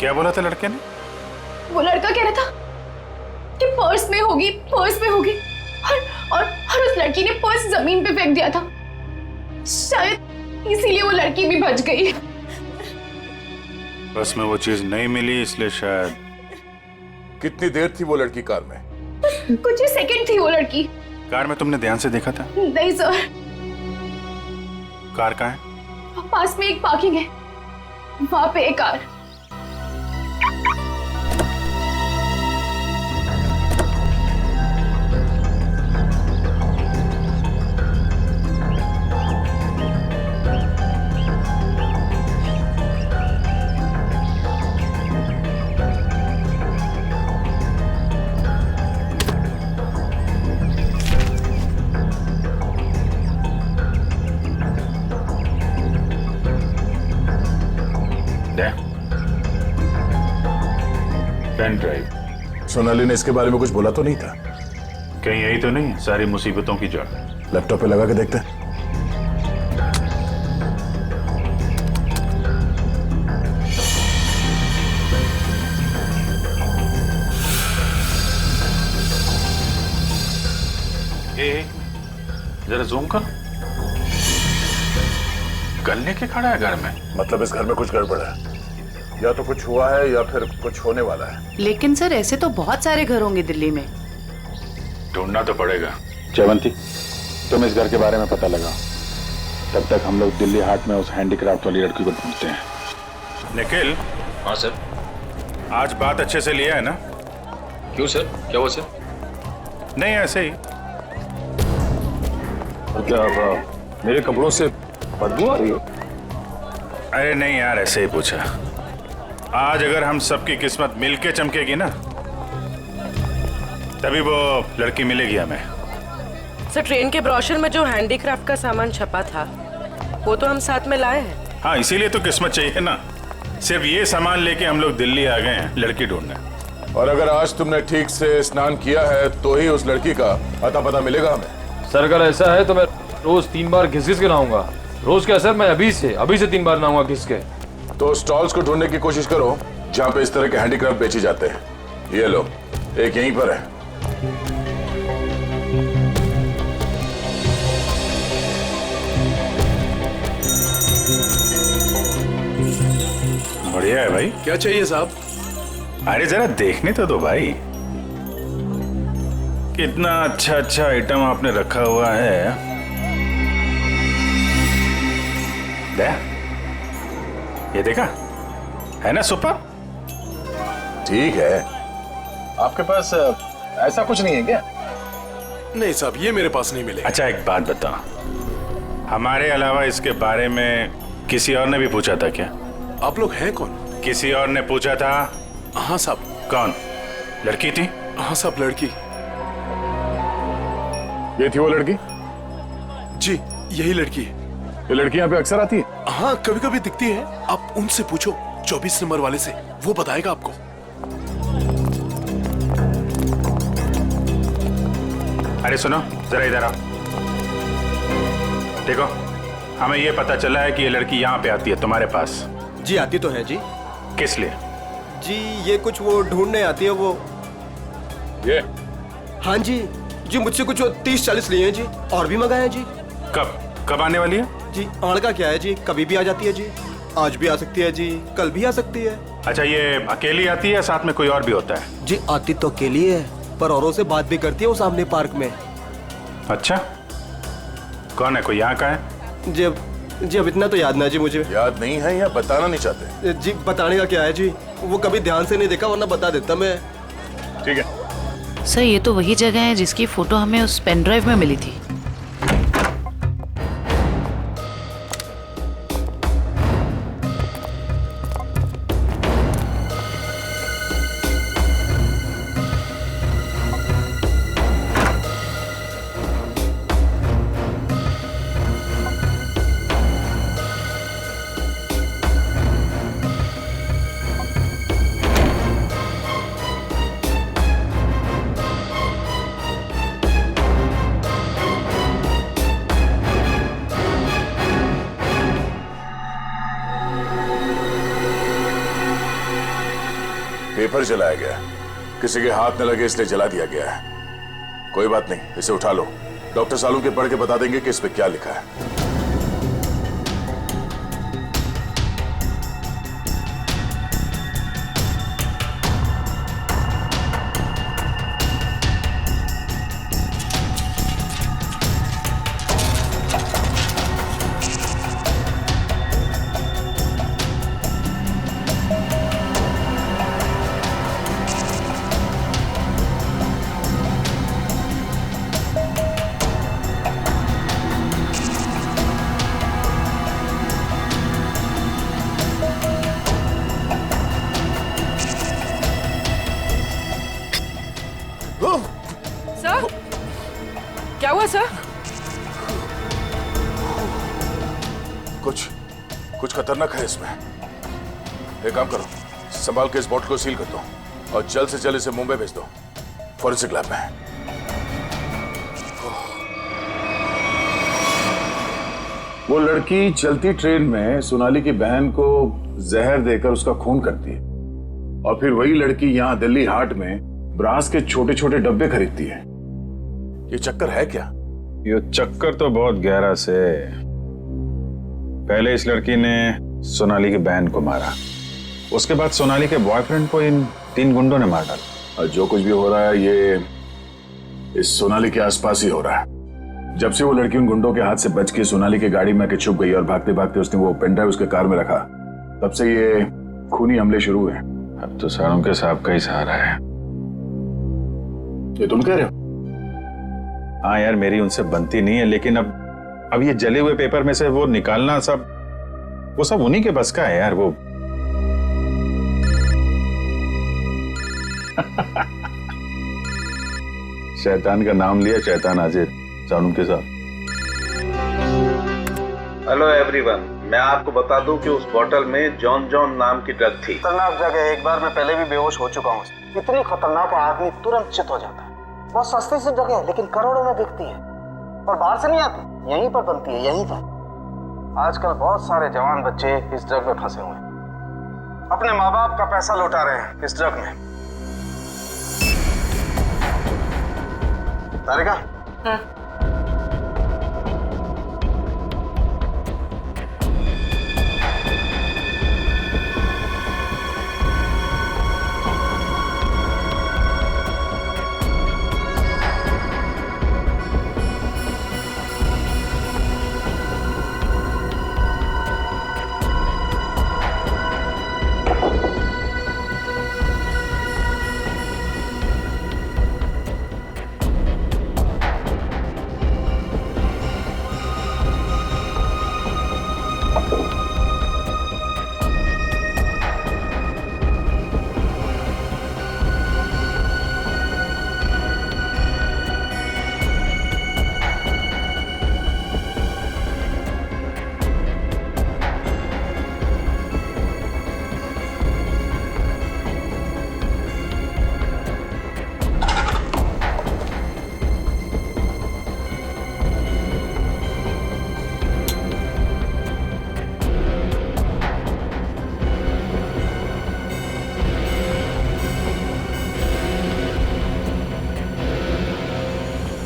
क्या बोला था लड़के ने? वो लड़का कह रहा था कि पर्स में होगी और उस लड़की ने पर्स जमीन पे फेंक दिया था। शायद इसीलिए वो लड़की भी बच गई। बस में वो चीज नहीं मिली इसलिए शायद। कितनी देर थी वो लड़की कार में? कुछ ही सेकंड थी वो लड़की। कार में तुमने ध्यान से देखा था? नहीं सर। कार कहाँ है? पास में एक पार्किंग है, वहां पे एक कार। Pen drive. सोनाली ने इसके बारे में कुछ बोला तो नहीं था? कहीं यही तो नहीं सारी मुसीबतों की जड़? लैपटॉप पे लगा के देखते हैं। जरा जूम कर। गन लेके खड़ा है घर में? मतलब इस घर में कुछ गड़बड़ है, या तो कुछ हुआ है या फिर कुछ होने वाला है। लेकिन सर ऐसे तो बहुत सारे घर होंगे दिल्ली में। ढूंढना तो पड़ेगा। जयवंती, तुम इस घर के बारे में पता लगाओ, तब तक हम लोग दिल्ली हाट में उस हैंडीक्राफ्ट वाली लड़की को ढूंढते हैं। निखिल। हाँ सर। आज बात अच्छे से लिया है ना? क्यों सर, क्या हुआ सर? नहीं ऐसे ही। क्या मेरे कपड़ों से बदबू आ रही है? अरे नहीं यार, ऐसे ही पूछा। आज अगर हम सबकी किस्मत मिलके चमकेगी ना, तभी वो लड़की मिलेगी हमें। सर ट्रेन के ब्रोशर में जो हैंडीक्राफ्ट का सामान छपा था वो तो हम साथ में लाए हैं। हाँ, इसीलिए तो किस्मत चाहिए ना। सिर्फ ये सामान लेके हम लोग दिल्ली आ गए हैं लड़की ढूंढने। और अगर आज तुमने ठीक से स्नान किया है तो ही उस लड़की का अता पता मिलेगा हमें। सर अगर ऐसा है तो मैं रोज 3 बार घिस घिस के नहाऊंगा। रोज क्या सर, मैं अभी से 3 बार नहाऊंगा घिस के। तो स्टॉल्स को ढूंढने की कोशिश करो जहाँ पे इस तरह के हैंडीक्राफ्ट बेचे जाते हैं। ये लो, एक यहीं पर है। बढ़िया है भाई। क्या चाहिए साहब? अरे जरा देखने तो दो भाई, कितना अच्छा अच्छा आइटम आपने रखा हुआ है। दे, ये देखा है ना, सुपर। ठीक है, आपके पास ऐसा कुछ नहीं है क्या? नहीं साहब, ये मेरे पास नहीं मिले। अच्छा एक बात बता, हमारे अलावा इसके बारे में किसी और ने भी पूछा था क्या? आप लोग हैं कौन? किसी और ने पूछा था? हाँ साहब। कौन? लड़की थी? हाँ साहब, लड़की। ये थी वो लड़की? जी यही लड़की है। ये लड़की यहाँ पे अक्सर आती है? हाँ कभी कभी दिखती है। आप उनसे पूछो 24 नंबर वाले से, वो बताएगा आपको। अरे सुनो जरा इधर आओ। देखो, हमें ये पता चला है कि ये लड़की यहाँ पे आती है तुम्हारे पास। जी आती तो है जी। किस लिए? जी ये कुछ वो ढूंढने आती है वो। ये? हाँ जी मुझसे कुछ 30-40 लिए हैं जी, और भी मंगाए हैं जी। कब आने वाली है? जी आड़ का क्या है जी, कभी भी आ जाती है जी। आज भी आ सकती है जी, कल भी आ सकती है। अच्छा, ये अकेली आती है या साथ में कोई और भी होता है? जी आती तो अकेली है, पर औरों से बात भी करती है वो सामने पार्क में। अच्छा, कौन है? कोई यहाँ का है? जी अब इतना तो याद ना जी मुझे। याद नहीं है या बताना नहीं चाहते? जी बताने का क्या है जी, वो कभी ध्यान से नहीं देखा, वरना बता देता मैं। ठीक है सर, ये तो वही जगह है जिसकी फोटो हमें उस पेन ड्राइव में मिली थी। पेपर जलाया गया, किसी के हाथ न लगे इसलिए जला दिया गया है। कोई बात नहीं, इसे उठा लो, डॉक्टर सालू के पढ़ के बता देंगे कि इस पे क्या लिखा है। सर, क्या हुआ सर? कुछ खतरनाक है इसमें। एक काम करो, संभाल के इस बॉटल को सील कर दो और जल्द से जल्द इसे मुंबई भेज दो, फॉरेंसिक लैब में। वो लड़की चलती ट्रेन में सोनाली की बहन को जहर देकर उसका खून करती है और फिर वही लड़की यहाँ दिल्ली हाट में ब्रास के छोटे छोटे डब्बे खरीदती है। ये चक्कर है क्या? ये चक्कर तो बहुत गहरा से। पहले इस लड़की ने सोनाली की बहन को मारा, उसके बाद सोनाली के बॉयफ्रेंड को इन 3 गुंडों ने मार डाला। और जो कुछ भी हो रहा है ये इस सोनाली के आसपास ही हो रहा है। जब से वो लड़की उन गुंडों के हाथ से बच के सोनाली की गाड़ी में आके छुप गई और भागते भागते उसने वो पेन ड्राइव उसके कार में रखा, तब से ये खूनी हमले शुरू हुए। अब तो सारों के साहब का ही सहारा है। ये तुम कह रहे हो? हाँ यार, मेरी उनसे बनती नहीं है, लेकिन अब ये जले हुए पेपर में से वो निकालना वो सब उन्हीं के बस का है यार। वो शैतान का नाम लिया, शैतान हाजिर। सानू के साथ। हेलो एवरीवन, मैं आपको बता दूं कि उस बोतल में जॉन जॉन नाम की ड्रग थी। खतरनाक जगह, एक बार मैं पहले भी बेहोश हो चुका हूँ। इतनी खतरनाक है, आदमी तुरंत चित हो जाता है। बहुत सस्ती सी जगह है, लेकिन करोड़ों में बिकती है और बाहर से नहीं आती, यहीं पर बनती है, यहीं पर। आजकल बहुत सारे जवान बच्चे इस ड्रग में फंसे हुए हैं, अपने माँ बाप का पैसा लौटा रहे हैं इस ड्रग में। तारिका,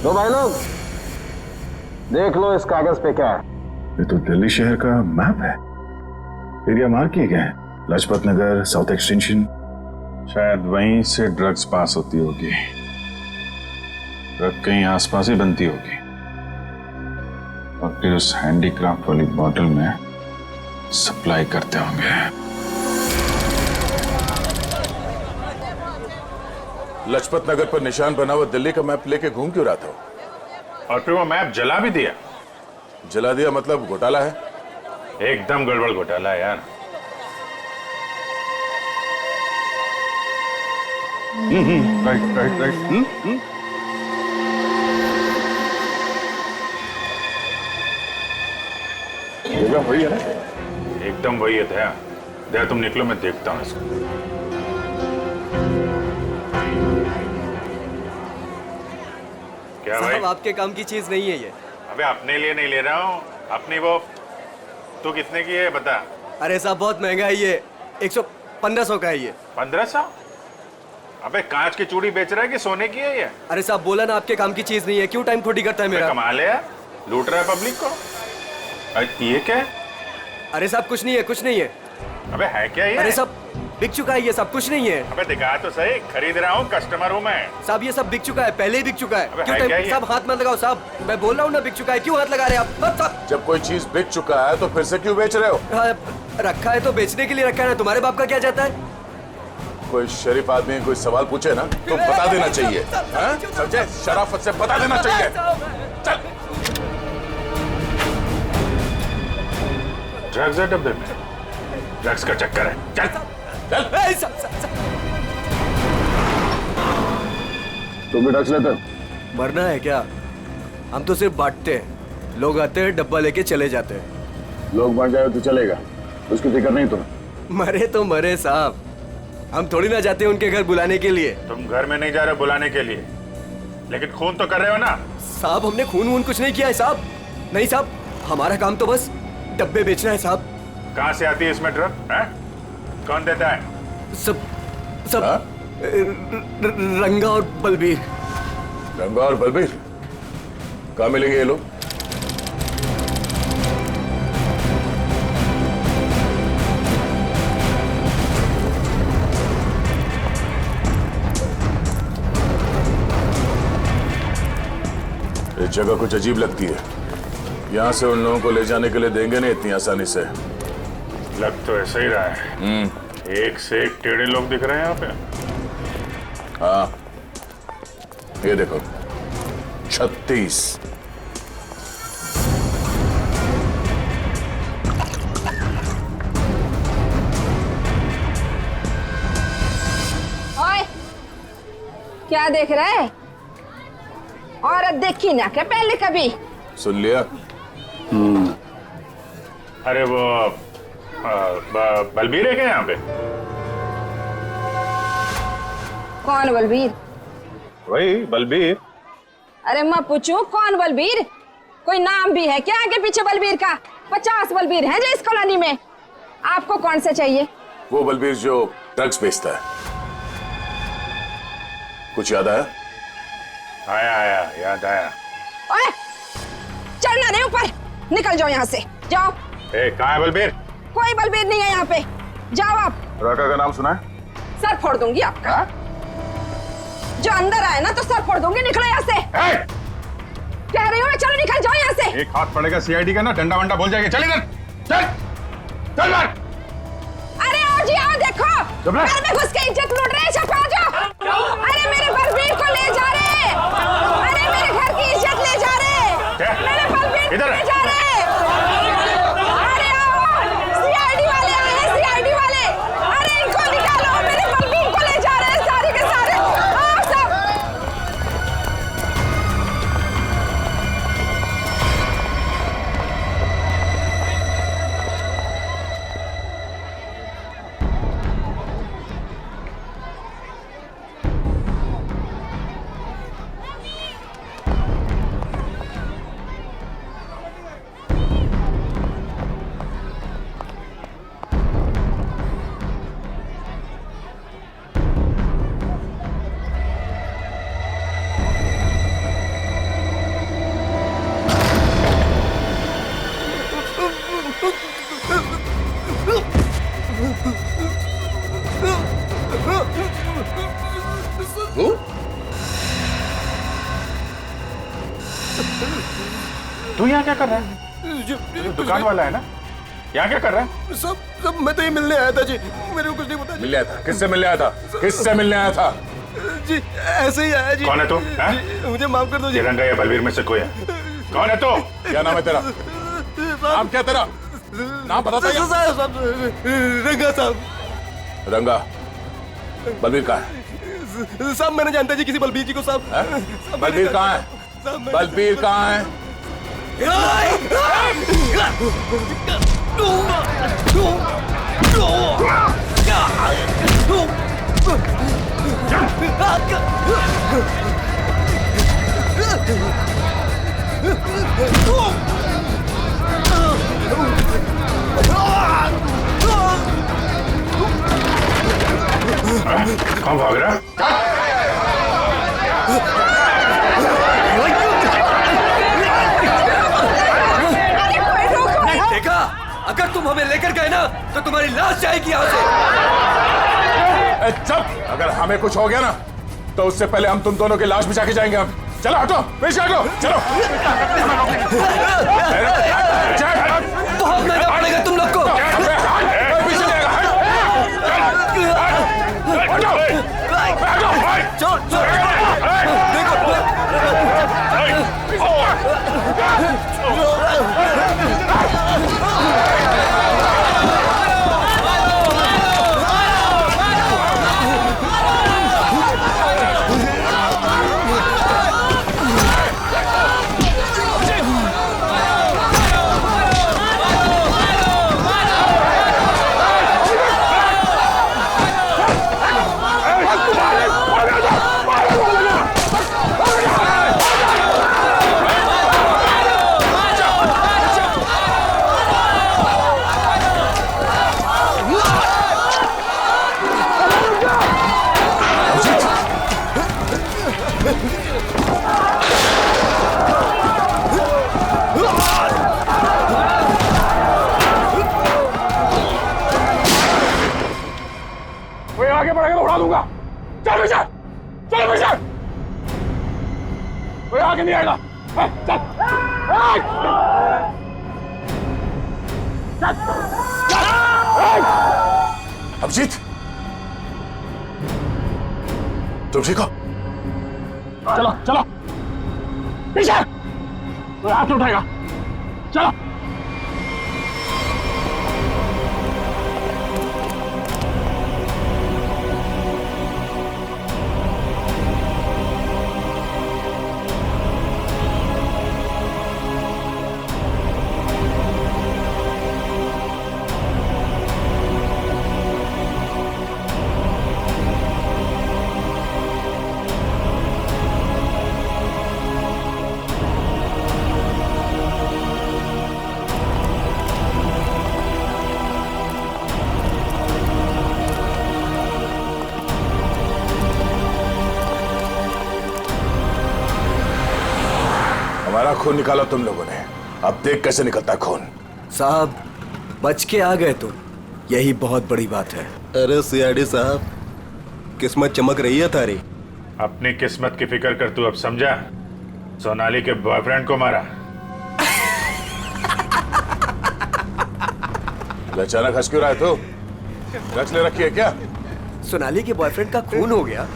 तो भाई लोग देख लो इस कागज पे क्या है। ये तो दिल्ली शहर का मैप है। एरिया मार्क किए गए हैं, लाजपत नगर, साउथ एक्सटेंशन। शायद वहीं से ड्रग्स पास होती होगी। ड्रग कहीं आसपास ही बनती होगी और फिर उस हैंडीक्राफ्ट वाली बॉटल में सप्लाई करते होंगे। लाजपत नगर पर निशान बना हुआ दिल्ली का मैप लेके घूम क्यों रहा था? और फिर वो मैप जला भी दिया। जला दिया मतलब घोटाला है? एकदम गड़बड़ घोटाला है यार। Right right right. जगह वही है ना? एकदम वही है। दया तुम निकलो, मैं देखता हूँ इसको। क्या भाई? साहब आपके काम की चीज नहीं है ये। अबे अपने लिए नहीं ले रहा हूँ, अपनी वो। तू कितने की है बता? अरे साहब बहुत महंगा है ये, 11500 का है ये। 1500? अबे कांच की चूड़ी बेच रहा है कि सोने की है ये? अरे साहब बोला ना आपके काम की चीज नहीं है, क्यों टाइम खोटी करता है मेरा? कमाल है, लूट रहा है पब्लिक को। अरे ये क्या है? अरे साहब कुछ नहीं है, कुछ नहीं है। अबे है क्या ये? अरे साहब बिक चुका है ये सब, कुछ नहीं है। अबे दिखा तो सही, खरीद रहा हूँ, कस्टमर हूँ मैं। साहब ये सब बिक चुका है, पहले ही बिक चुका है। अबे क्यों है क्या ये? साहब हाथ मत लगाओ साहब, मैं बोल रहा हूँ ना बिक चुका है, क्यों हाथ लगा रहे हैं आप? जब कोई चीज बिक चुका है तो फिर से क्यों बेच रहे हो? रखा है तो बेचने के लिए रखा है ना, तुम्हारे बाप का क्या जाता है? कोई शरीफ आदमी कोई सवाल पूछे ना तो बता देना चाहिए, हाँ? समझे? शराफत से बता देना चाहिए। चल। ड्रग्स है डब्बे में, ड्रग्स का चक्कर है। चल चल। तुम भी ड्रग्स लेते हो? मरना है क्या? हम तो सिर्फ बांटते हैं, लोग आते हैं डब्बा लेके चले जाते हैं। लोग मर जाए तो चलेगा, उसकी फिक्र नहीं तुम्हें? मरे तो मरे साहब, हम थोड़ी ना जाते हैं उनके घर बुलाने के लिए। तुम घर में नहीं जा रहे बुलाने के लिए, लेकिन खून तो कर रहे हो ना? साहब हमने खून वून कुछ नहीं किया है साहब। नहीं साहब, हमारा काम तो बस डब्बे बेचना है साहब। कहाँ से आती है इसमें ड्रग? कौन देता है? सब रंगा और बलबीर। रंगा और बलबीर कहाँ मिलेंगे ये लोग? ये जगह कुछ अजीब लगती है, यहाँ से उन लोगों को ले जाने के लिए देंगे नहीं इतनी आसानी से। लग तो ऐसा ही रहा है। एक से एक टेढ़े लोग दिख रहे हैं यहाँ पे। हाँ ये देखो 36। ओए क्या देख रहा है? औरत देखी ना क्या पहले कभी? सुन लिया? अरे वो बलबीर है क्या यहाँ पे? कौन बलबीर? वही बलबीर। अरे मैं पूछूं कौन बलबीर? कोई नाम भी है क्या आगे पीछे बलबीर का? 50 बलबीर हैं जो इस कॉलोनी में। आपको कौन सा चाहिए? वो बलबीर जो ड्रग्स बेचता है। कुछ याद आया? आया याद आया। ओए चढ़ना नहीं ऊपर, निकल जाओ यहाँ से, जाओ। कहाँ है बलबीर? कोई बलबीर नहीं है यहाँ पे, जाओ आप। राका का नाम सुना है? सर फोड़ दूंगी आपका। जो अंदर आए ना तो सर फोड़ दूंगी, निकलो यहाँ से। कह रही हूँ मैं, चलो निकल जाओ यहाँ से। एक हाथ पड़ेगा सीआईडी का ना, डंडा वंडा बोल जाएगा। चल इधर, चल चल मार। अरे आओ जी आओ, देखो घर में घुस के इज्जत लूट रहे हैं, छपा जाओ। अरे मेरे बलबीर को ले जा रहे, अरे मेरे घर की इज्जत ले जा रहे, मेरे बलबीर को ले जा रहे। अरे आओ, सीआईडी वाले आए हैं, सीआईडी वाले। अरे इनको निकालो, मेरे बलबीर को ले जा रहे हैं सारे के सारे। आओ सब। तू यहाँ क्या कर रहा है? दुकान वाला है ना, यहाँ क्या कर रहा है? सब मैं तो ये मिलने आया था जी, मेरे को कुछ नहीं पता। मिलने आया था? किससे मिलने आया था? किससे मिलने आया था? जी ऐसे ही आया जी। कौन है तू? जी, मुझे माफ कर दो जी। रंगा या बलबीर में से कोई है? कौन है तू? क्या नाम है तेरा? नाम क्या तेरा? नाम बताता है? रंगा साहब। रंगा, बलबीर कहाँ है? साहब मैंने जानता जी किसी बलबीर जी को साहब। बलबीर कहाँ है? बलबीर कहाँ है? कौन भाग रहा? देखा, अगर तुम हमें लेकर गए ना तो तुम्हारी लाश जाएगी यहाँ से। चुप! अगर हमें कुछ हो गया ना तो उससे पहले हम तुम दोनों की लाश बिछा के जाएंगे। हम चलो, हटो, पीछे हटो, चलो। बहुत महंगा पड़ेगा तुम लोग को। पीछे जाएगा। आगे बढ़ेगा तो उड़ा दूंगा। चल पीछे, चल पीछे। कोई आगे नहीं आएगा। चल, अभिजीत, तुम ठीक हो? चलो चलो पीछे, कोई हाथ नहीं उठाएगा। चलो। हमारा खून निकाला तुम लोगों ने, अब देख कैसे निकलता है खून। साहब बच के आ गए तुम, यही बहुत बड़ी बात है। अरे सीआईडी साहब, किस्मत चमक रही है तारी। अपनी किस्मत की फिक्र कर, तू अब समझा? सोनाली के बॉयफ्रेंड को मारा। अचानक हंस क्यों रहा है तू? ड्रग्स ले रखी है क्या? सोनाली के बॉयफ्रेंड का खून हो गया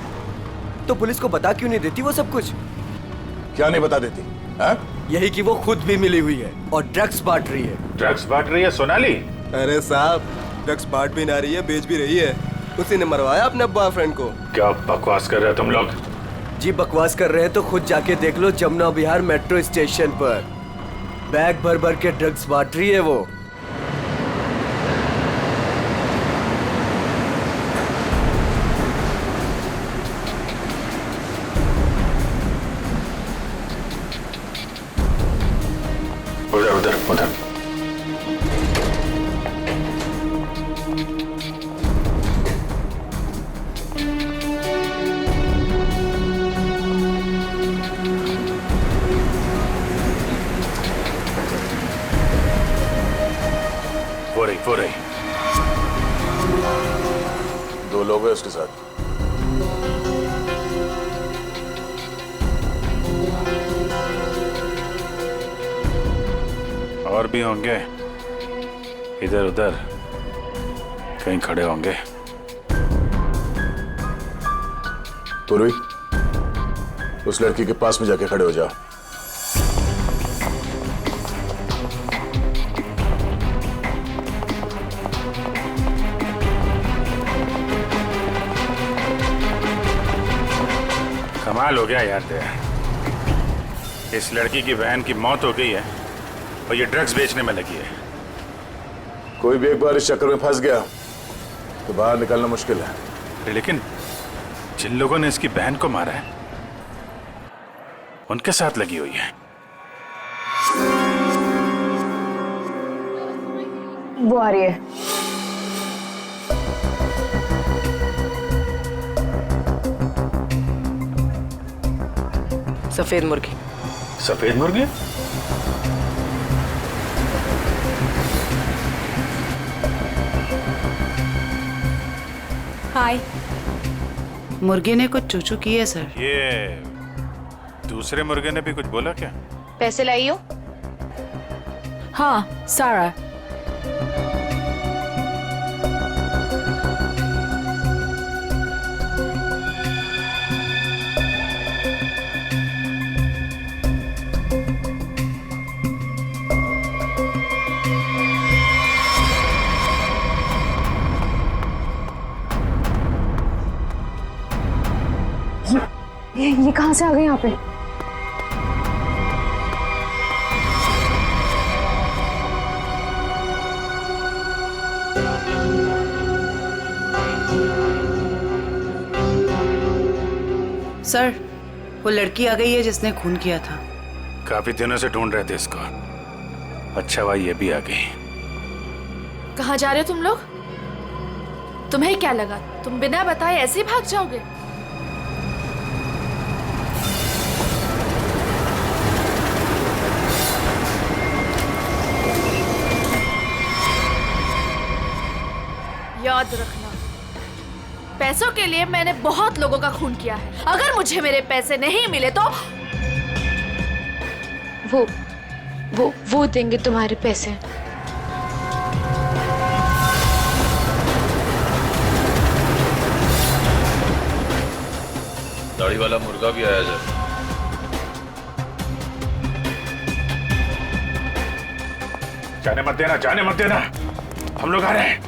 तो पुलिस को बता क्यों नहीं देती वो सब कुछ? क्या नहीं बता देती? यही कि वो खुद भी मिली हुई है और ड्रग्स बांट रही है। ड्रग्स बांट रही है सोनाली? अरे साहब, ड्रग्स बांट भी ना रही है, बेच भी रही है। उसी ने मरवाया अपने बॉयफ्रेंड को। क्या बकवास कर रहे हो तुम लोग? जी बकवास कर रहे हैं तो खुद जाके देख लो, जमुना विहार मेट्रो स्टेशन पर बैग भर भर के ड्रग्स बांट रही है वो। उधर उधर उधर। वो रही। दो लोग हैं उसके साथ। और भी होंगे, इधर उधर कहीं खड़े होंगे। पूर्वी, उस लड़की के पास में जाके खड़े हो जाओ। कमाल हो गया यार तेरा। इस लड़की की बहन की मौत हो गई है और ये ड्रग्स बेचने में लगी है। कोई भी एक बार इस चक्कर में फंस गया तो बाहर निकलना मुश्किल है। लेकिन जिन लोगों ने इसकी बहन को मारा है उनके साथ लगी हुई है। वो आ रही है। सफेद मुर्गी। सफेद मुर्गी? हाय। मुर्गे ने कुछ चूचू की है सर। ये दूसरे मुर्गे ने भी कुछ बोला क्या? पैसे लाई हो? हाँ, सारा। ये कहाँ से आ गए यहाँ पे? सर, वो लड़की आ गई है जिसने खून किया था। काफी दिनों से ढूंढ रहे थे इसको। अच्छा भाई ये भी आ गई। कहाँ जा रहे हो तुम लोग? तुम्हें क्या लगा तुम बिना बताए ऐसे ही भाग जाओगे? याद रखना, पैसों के लिए मैंने बहुत लोगों का खून किया है। अगर मुझे मेरे पैसे नहीं मिले तो वो देंगे तुम्हारे पैसे। दाढ़ी वाला मुर्गा भी आया जाए। जाने मत देना, जाने मत देना, हम लोग आ रहे हैं।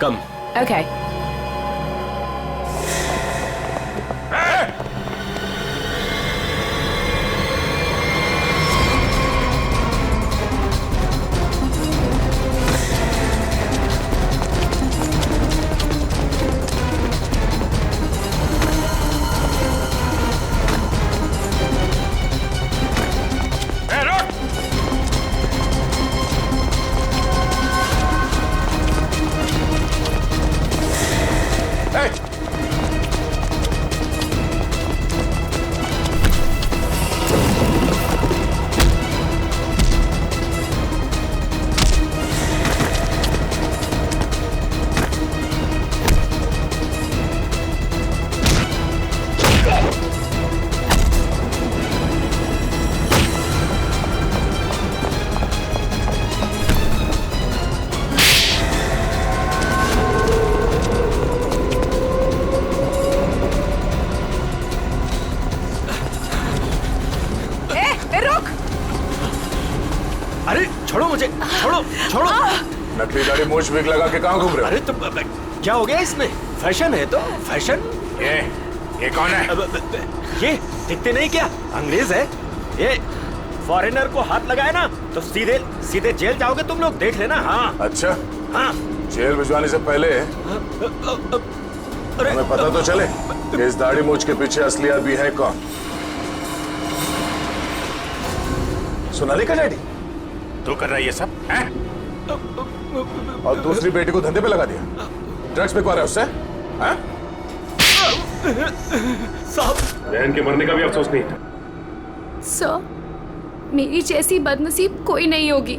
कम। Okay. अरे छोड़ो मुझे, छोड़ो छोड़ो। नकली दाढ़ी मूछ विग लगा के कहाँ घूम रहे हो? अरे तो क्या हो गया इसमें? फैशन है तो फैशन। ये कौन है? ये दिखते नहीं क्या? अंग्रेज है ये। फॉरेनर को हाथ लगाए ना तो सीधे सीधे जेल जाओगे तुम लोग, देख लेना। हाँ अच्छा, हाँ। जेल भिजवाने से पहले हमें पता तो चले कि इस दाढ़ी मूछ के पीछे असली आदमी है कौन। सोनाली का डैडी तू कर रहा है ये सब हैं? और दूसरी बेटी को धंधे पे लगा दिया, ड्रग्स बिकवा रहा है उससे। साहब बहन के मरने का भी अफसोस नहीं था। सर, मेरी जैसी बदनसीब कोई नहीं होगी।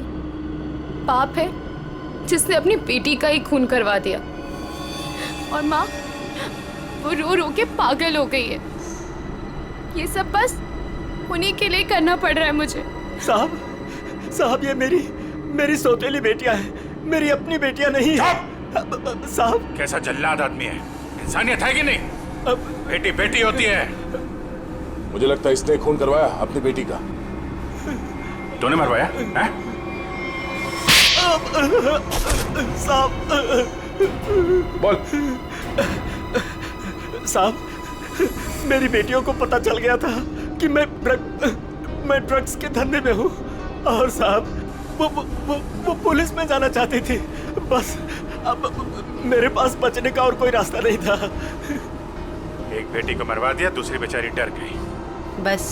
पाप है जिसने अपनी बेटी का ही खून करवा दिया, और माँ वो रो रो के पागल हो गई है। ये सब बस उन्हीं के लिए करना पड़ रहा है मुझे। साहब ये मेरी सौतेली बेटियां हैं, मेरी अपनी बेटियां नहीं है। साहब कैसा जल्लाद आदमी है, इंसानियत है कि नहीं? बेटी बेटी होती है। मुझे लगता है इसने खून करवाया अपनी बेटी का। तूने मरवाया हैं? साहब बोल। साहब मेरी बेटियों को पता चल गया था कि मैं ड्रग्स के धंधे में हूँ, और साहब वो पुलिस में जाना चाहती थी। बस अब मेरे पास बचने का और कोई रास्ता नहीं था। एक बेटी को मरवा दिया, दूसरी बेचारी डर गई। बस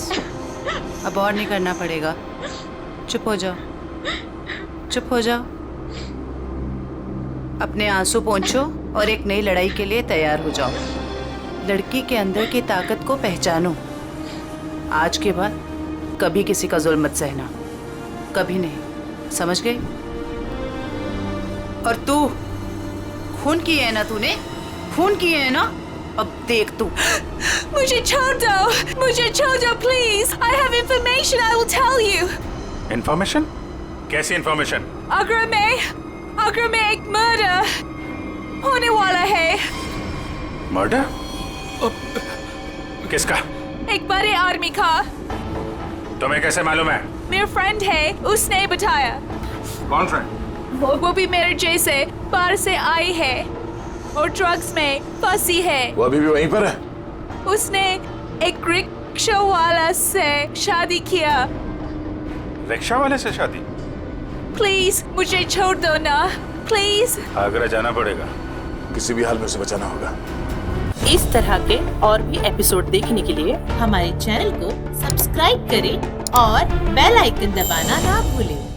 अब और नहीं करना पड़ेगा। चुप हो जाओ, चुप हो जाओ। अपने आंसू पोंछो और एक नई लड़ाई के लिए तैयार हो जाओ। लड़की के अंदर की ताकत को पहचानो। आज के बाद कभी किसी का जुल्म मत सहना, कभी नहीं, समझ गए? और तू खून किए है ना, तूने खून किए है ना, अब देख तू। मुझे छोड़ दो, मुझे छोड़ दो please. I have information I will tell you. Information? कैसी इंफॉर्मेशन? आगरा में एक मर्डर होने वाला है। मर्डर? किसका? एक बड़े आदमी का। तुम्हें कैसे मालूम है? मेरा फ्रेंड है, उसने बताया। कौन फ्रेंड? वो भी मेरे जैसे बाहर से आई है और ड्रग्स में फंसी है। वो अभी भी वहीं पर है? उसने एक रिक्शा वाला से शादी किया। रिक्शा वाले से शादी? प्लीज मुझे छोड़ दो ना, प्लीज। आगरा जाना पड़ेगा, किसी भी हाल में उसे बचाना होगा। इस तरह के और भी एपिसोड देखने के लिए हमारे चैनल को सब्सक्राइब करें और बेल आइकन दबाना ना भूलें।